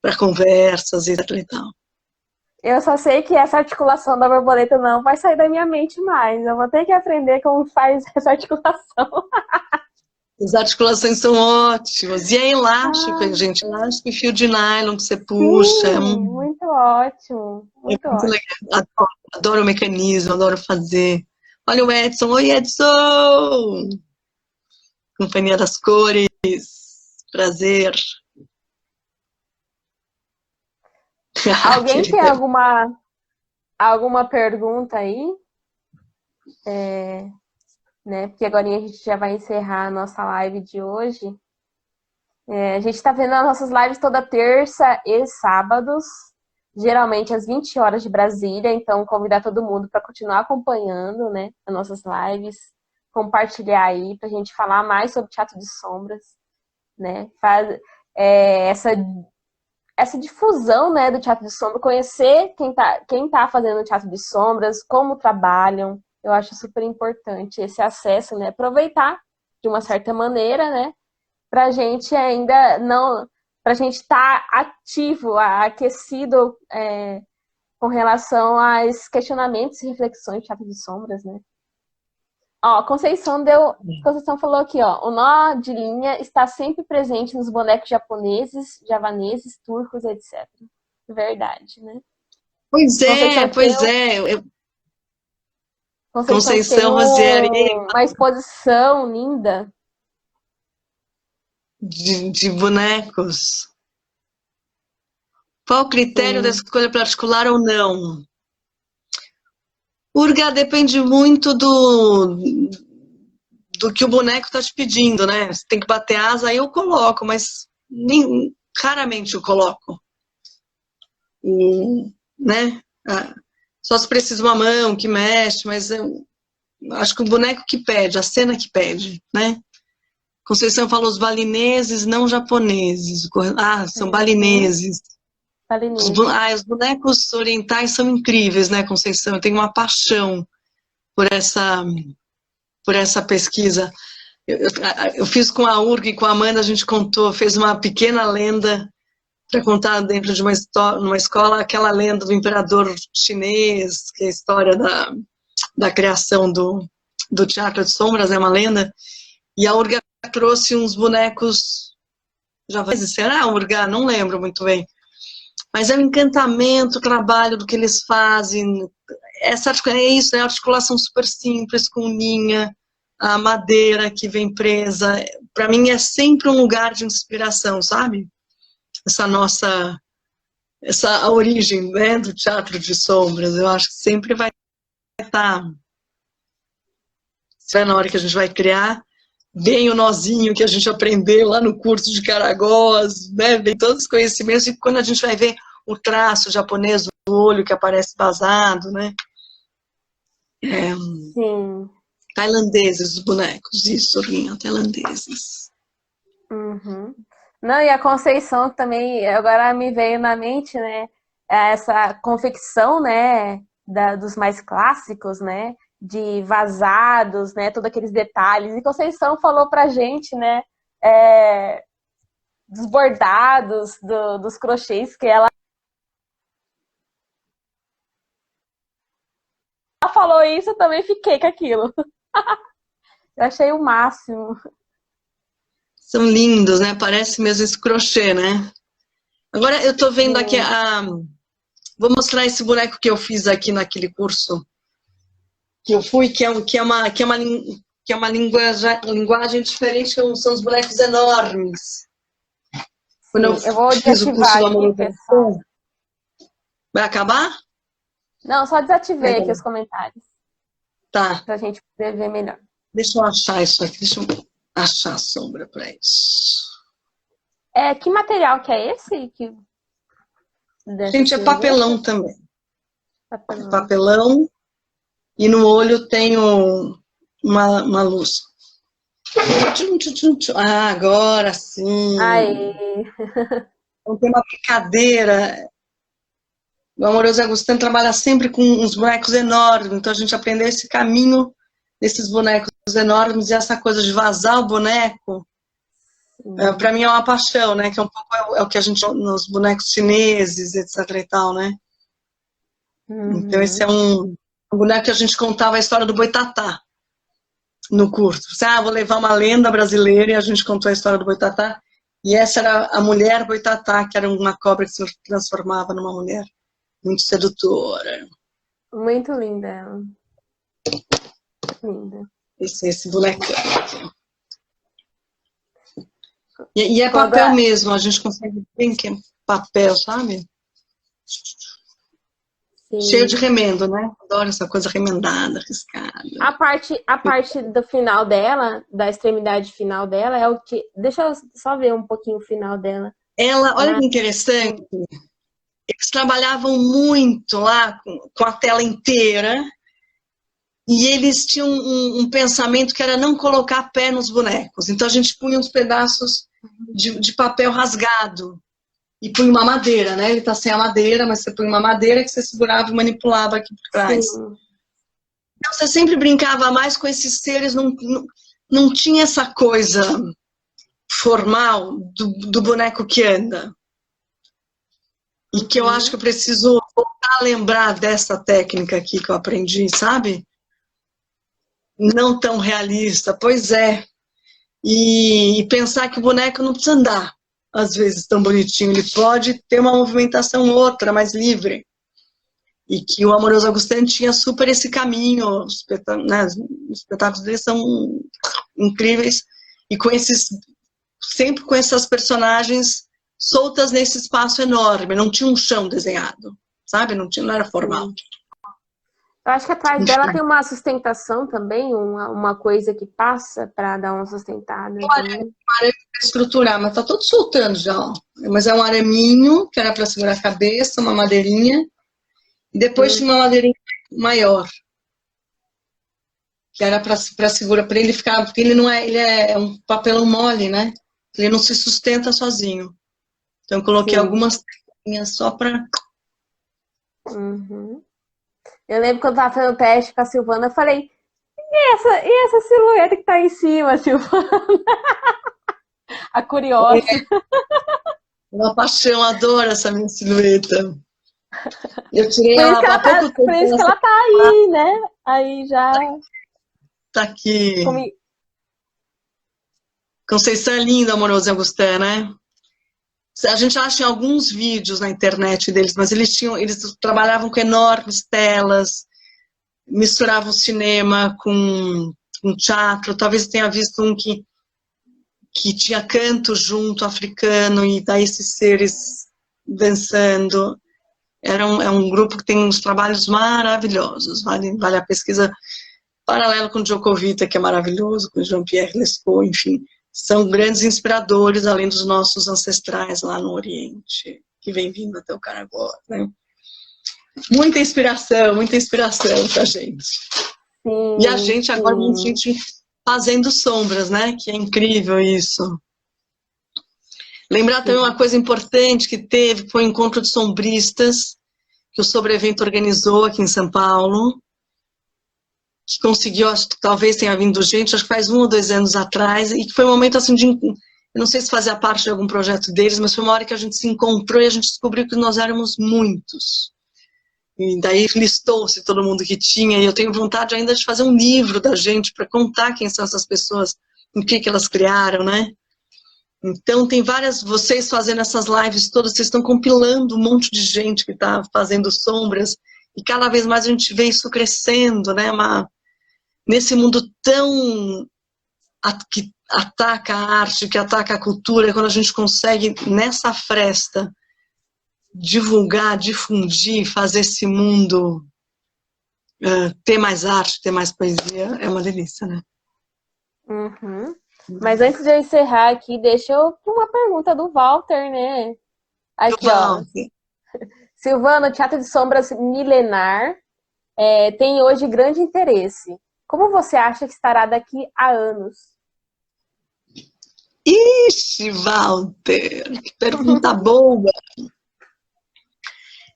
para conversas e tal. Eu só sei que essa articulação da borboleta não vai sair da minha mente mais. Eu vou ter que aprender como faz essa articulação. As articulações são ótimas. E é elástico, gente. Elástico e fio de nylon que você puxa. Sim, muito ótimo. Muito legal. Adoro o mecanismo, adoro fazer. Olha o Edson. Oi, Edson! Companhia das Cores. Prazer. Alguém tem alguma pergunta aí? Né? Porque agora a gente já vai encerrar a nossa live de hoje. A gente está vendo as nossas lives toda terça e sábados, geralmente às 20 horas de Brasília, então convidar todo mundo para continuar acompanhando, né, as nossas lives, compartilhar aí para a gente falar mais sobre Teatro de Sombras, né? Essa difusão, né, do Teatro de Sombras, conhecer quem tá fazendo Teatro de Sombras, como trabalham. Eu acho super importante esse acesso, né? Aproveitar de uma certa maneira, né? Pra gente ainda não. Pra gente estar ativo, aquecido com relação aos questionamentos e reflexões de Teatro de Sombras, né? Ó, Conceição falou aqui, ó, o nó de linha está sempre presente nos bonecos japoneses, javaneses, turcos, etc. Verdade, né? Pois é. Conceição tem Conceição Rosieri uma exposição linda. de bonecos. Qual o critério da Sim. escolha particular ou não? Urga, depende muito do que o boneco está te pedindo, né? Você tem que bater asa, aí eu coloco, mas raramente eu coloco. Né? Só se precisa uma mão que mexe, mas eu acho que o boneco que pede, a cena que pede, né? Conceição falou os balineses, não japoneses. São balineses. Os bonecos orientais são incríveis, né, Conceição? Eu tenho uma paixão por essa pesquisa. Eu fiz com a Urga e com a Amanda, a gente fez uma pequena lenda para contar dentro de numa escola, aquela lenda do imperador chinês, que é a história da criação do Teatro de Sombras, é uma lenda. E a Urga trouxe uns bonecos javaneses, será, Urga? Não lembro muito bem. Mas é um encantamento o trabalho do que eles fazem. É isso, é articulação super simples, com linha, a madeira que vem presa. Para mim é sempre um lugar de inspiração, sabe? Essa origem, né, do Teatro de Sombras. Eu acho que sempre vai estar. Se é na hora que a gente vai criar, vem o nozinho que a gente aprendeu lá no curso de Caragoz, né? Vem todos os conhecimentos, e quando a gente vai ver o traço japonês do olho que aparece vazado, né? Sim. Tailandeses, os bonecos, isso, Rinha, tailandeses. Uhum. Não, e a Conceição também, agora me veio na mente, né? Essa confecção, né? Dos mais clássicos, né? De vazados, né? Todos aqueles detalhes. E Conceição falou pra gente, né? Dos bordados, dos crochês que ela falou isso, eu também fiquei com aquilo. Eu achei o máximo. São lindos, né? Parece mesmo esse crochê, né? Agora eu tô vendo aqui vou mostrar esse boneco que eu fiz aqui naquele curso que eu fui, que é uma linguagem diferente, são os bonecos enormes. Quando eu vou fiz o curso do Amor, pessoal. Vai acabar? Não, só desativei aqui os comentários. Tá. Pra gente poder ver melhor. Deixa eu achar isso aqui, deixa eu achar a sombra para isso. Que material que é esse? Gente, é papelão também. Papelão. E no olho tem uma luz. Agora sim. Aê. Então tem uma brincadeira. O Amoroso Agostinho trabalha sempre com uns bonecos enormes, então a gente aprendeu esse caminho desses bonecos enormes, e essa coisa de vazar o boneco, para mim é uma paixão, né? Que é um pouco o que a gente nos bonecos chineses, etc e tal, né? Então esse é um boneco que a gente contava a história do Boitatá no curso. Vou levar uma lenda brasileira, e a gente contou a história do Boitatá, e essa era a mulher Boitatá, que era uma cobra que se transformava numa mulher muito sedutora. Muito linda ela. Linda. Esse bonecão aqui. E é papel mesmo, a gente consegue ver que é papel, sabe? Sim. Cheio de remendo, né? Adoro essa coisa remendada, riscada. A parte do final dela, da extremidade final dela, é o que... Deixa eu só ver um pouquinho o final dela. Olha que interessante. Eles trabalhavam muito lá com a tela inteira, e eles tinham um pensamento que era não colocar pé nos bonecos. Então a gente punha uns pedaços de papel rasgado e punha uma madeira, né? Ele tá sem a madeira, mas você punha uma madeira que você segurava e manipulava aqui por trás. Sim. Então você sempre brincava mais com esses seres, não tinha essa coisa formal do boneco que anda. E que eu acho que eu preciso voltar a lembrar dessa técnica aqui que eu aprendi, sabe? não tão realista, pois é. E pensar que o boneco não precisa andar, às vezes, tão bonitinho. Ele pode ter uma movimentação outra, mais livre. E que o Amoroso Agostinho tinha super esse caminho. Os espetáculos dele são incríveis. E com sempre com essas personagens soltas nesse espaço enorme. Não tinha um chão desenhado, sabe? Não era formal. Eu acho que atrás dela tem uma sustentação também, uma coisa que passa para dar uma sustentada. Um arame para estruturar, mas tá todo soltando já, ó. Mas é um araminho, que era para segurar a cabeça, uma madeirinha, e depois tinha uma madeirinha maior, que era para segurar, para ele ficar, porque ele não é, ele é um papelão mole, né? Ele não se sustenta sozinho. Então eu coloquei algumas telinhas só para... Eu lembro quando eu tava fazendo o teste com a Silvana, eu falei, e essa silhueta que tá em cima, Silvana? A curiosa. Uma paixão, adoro essa minha silhueta. Eu tirei por ela há pouco tempo. Por isso que ela tá aí, né? Aí já... Tá aqui. Conceição é linda, Amoroso Agostinho, né? A gente acha em alguns vídeos na internet deles, mas eles trabalhavam com enormes telas, misturavam cinema com teatro. Talvez tenha visto um que tinha canto junto, africano, e daí esses seres dançando. É um grupo que tem uns trabalhos maravilhosos, vale a pesquisa, paralelo com o Djokovic, que é maravilhoso, com o Jean-Pierre Lescaut, enfim. São grandes inspiradores, além dos nossos ancestrais lá no Oriente, que vem vindo até o Caraguá, né? Muita inspiração pra gente. Sim, e a gente agora, a gente fazendo sombras, né? Que é incrível isso. Lembrar também uma coisa importante que foi o encontro de sombristas, que o Sobrevento organizou aqui em São Paulo, que conseguiu, acho que talvez tenha vindo gente, acho que faz 1 ou 2 anos atrás, e que foi um momento assim eu não sei se fazia parte de algum projeto deles, mas foi uma hora que a gente se encontrou e a gente descobriu que nós éramos muitos. E daí listou-se todo mundo que tinha, e eu tenho vontade ainda de fazer um livro da gente para contar quem são essas pessoas, o que elas criaram, né? Então tem vocês fazendo essas lives todas, vocês estão compilando um monte de gente que está fazendo sombras, e cada vez mais a gente vê isso crescendo, né? Nesse mundo tão que ataca a arte, que ataca a cultura, quando a gente consegue, nessa fresta, divulgar, difundir, fazer esse mundo ter mais arte, ter mais poesia, é uma delícia, né? Mas antes de eu encerrar aqui, deixa eu uma pergunta do Walter, né? Aqui, ó. Silvana, o Teatro de Sombras milenar tem hoje grande interesse. Como você acha que estará daqui a anos? Ixi, Walter, que pergunta boa!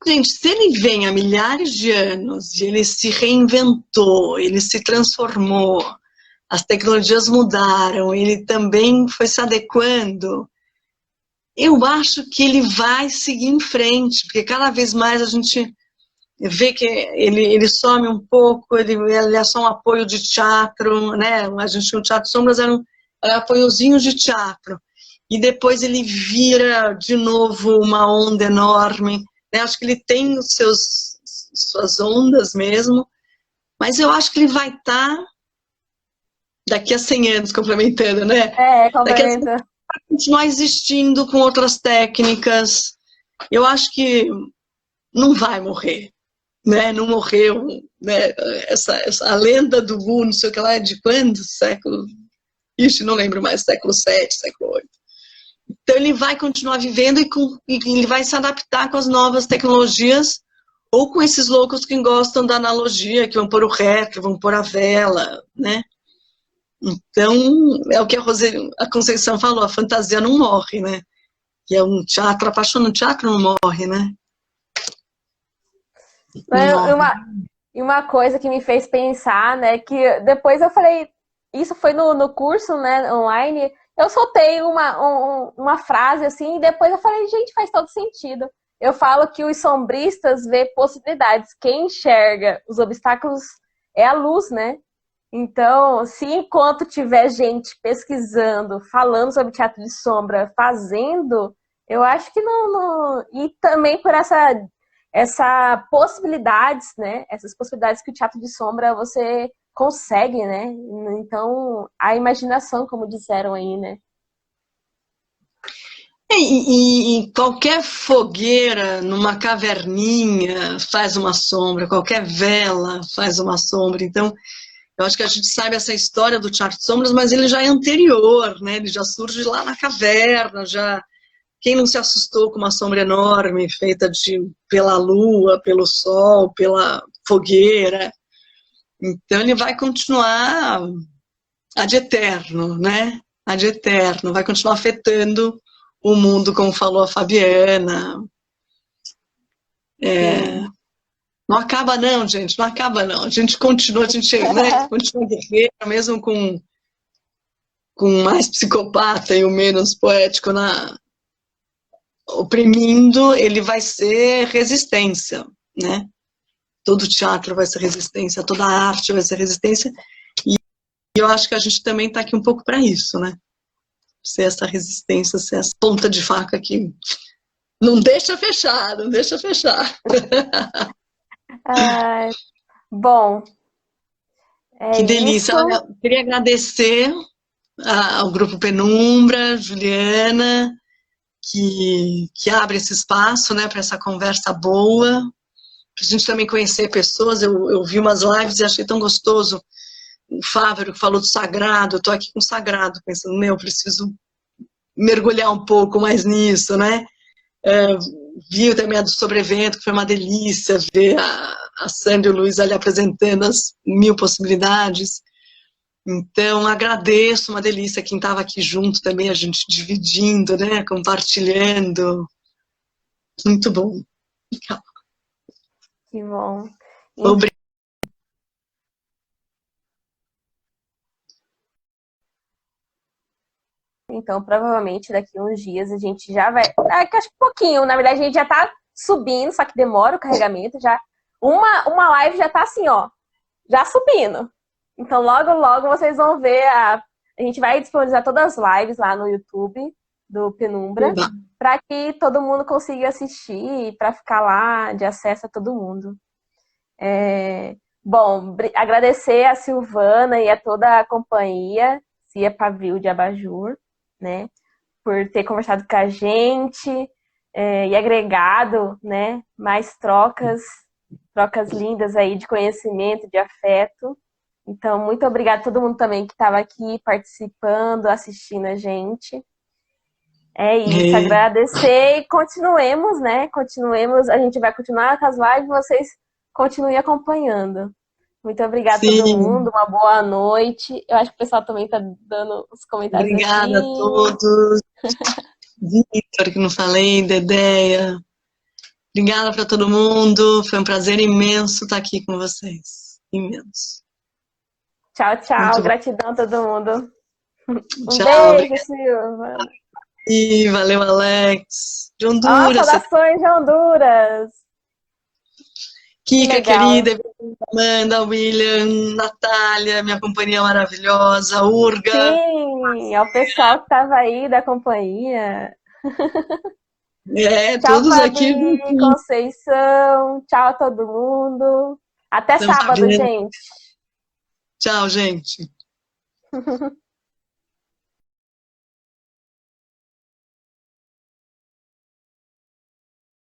Gente, se ele vem há milhares de anos e ele se reinventou, ele se transformou, as tecnologias mudaram, ele também foi se adequando, eu acho que ele vai seguir em frente, porque cada vez mais a gente vê que ele some um pouco, ele é só um apoio de teatro, né? A gente tinha o Teatro Sombras, era um apoiozinho de teatro, e depois ele vira de novo uma onda enorme, né? Acho que ele tem suas ondas mesmo, mas eu acho que ele vai estar daqui a 100 anos complementando, né? Complementa. Vai continuar existindo com outras técnicas. Eu acho que não vai morrer, né? Não morreu, né? A lenda do Gu, não sei o que lá, é de quando? Século... Ixi, não lembro mais, século VII, século VIII. Então ele vai continuar vivendo e ele vai se adaptar com as novas tecnologias, ou com esses loucos que gostam da analogia, que vão pôr o retro, vão pôr a vela, né? Então, é o que a Conceição falou, a fantasia não morre, né? Que é um teatro apaixonante, o teatro não morre, né? E uma coisa que me fez pensar, né, que depois eu falei, isso foi no curso, né, online, eu soltei uma frase assim, e depois eu falei, gente, faz todo sentido. Eu falo que os sombristas vê possibilidades, quem enxerga os obstáculos é a luz, né? Então, se enquanto tiver gente pesquisando, falando sobre teatro de sombra, fazendo, eu acho que não. E também por essa possibilidades, né? Essas possibilidades que o teatro de sombra você consegue, né? Então, a imaginação, como disseram aí, né? E qualquer fogueira numa caverninha faz uma sombra, qualquer vela faz uma sombra. Então, eu acho que a gente sabe essa história do teatro de sombras, mas ele já é anterior, né? Ele já surge lá na caverna, já. Quem não se assustou com uma sombra enorme feita pela lua, pelo sol, pela fogueira? Então ele vai continuar ad eterno, né? Ad eterno, vai continuar afetando o mundo, como falou a Fabiana. Não acaba não, gente, não acaba não. A gente continua, né, continua guerreira, mesmo com mais psicopata e o menos poético oprimindo, ele vai ser resistência, né? Todo teatro vai ser resistência, toda arte vai ser resistência. E eu acho que a gente também está aqui um pouco para isso, né? Ser essa resistência, ser essa ponta de faca que não deixa fechar, não deixa fechar. Bom, é Que delícia. isso. Olha, queria agradecer ao Grupo Penumbra, Juliana, que abre esse espaço, né, para essa conversa boa, para a gente também conhecer pessoas. Eu vi umas lives e achei tão gostoso. O Fávero que falou do sagrado, eu estou aqui com o sagrado, pensando, preciso mergulhar um pouco mais nisso, né? Vi também a do Sobrevento, que foi uma delícia ver a Sandy e o Luiz ali apresentando as 1000 possibilidades. Então, agradeço, uma delícia quem estava aqui junto também, a gente dividindo, né, compartilhando. Muito bom. Que bom. Obrigada. Então, provavelmente daqui a uns dias a gente já vai. Daqui acho que pouquinho, na verdade, a gente já tá subindo, só que demora o carregamento. Já uma live já tá assim, ó, já subindo. Então, logo, logo vocês vão ver. A gente vai disponibilizar todas as lives lá no YouTube do Penumbra, para que todo mundo consiga assistir, para ficar lá de acesso a todo mundo. Bom, agradecer a Silvana e a toda a companhia, Cia Pavil de Abajur, né, por ter conversado com a gente e agregado, né, mais trocas lindas aí de conhecimento, de afeto. Então, muito obrigada a todo mundo também que estava aqui participando, assistindo a gente. É isso, agradecer e continuemos, né? Continuemos, a gente vai continuar com as lives, vocês continuem acompanhando. Muito obrigada a todo mundo, uma boa noite. Eu acho que o pessoal também está dando os comentários aqui. Obrigada a todos. Vitor, que não falei, Dedéia. Obrigada para todo mundo. Foi um prazer imenso estar aqui com vocês. Imenso. Tchau, tchau. Gratidão a todo mundo. Tchau, beijo, Silva. E valeu, Alex. De Honduras. Saudações de Honduras. Kika, querida, Amanda, William, Natália, minha companhia maravilhosa, Urga. Sim, é o pessoal que estava aí da companhia. Tchau, todos Fabi, aqui. Conceição, tchau a todo mundo. Até sábado, gente. Tchau, gente.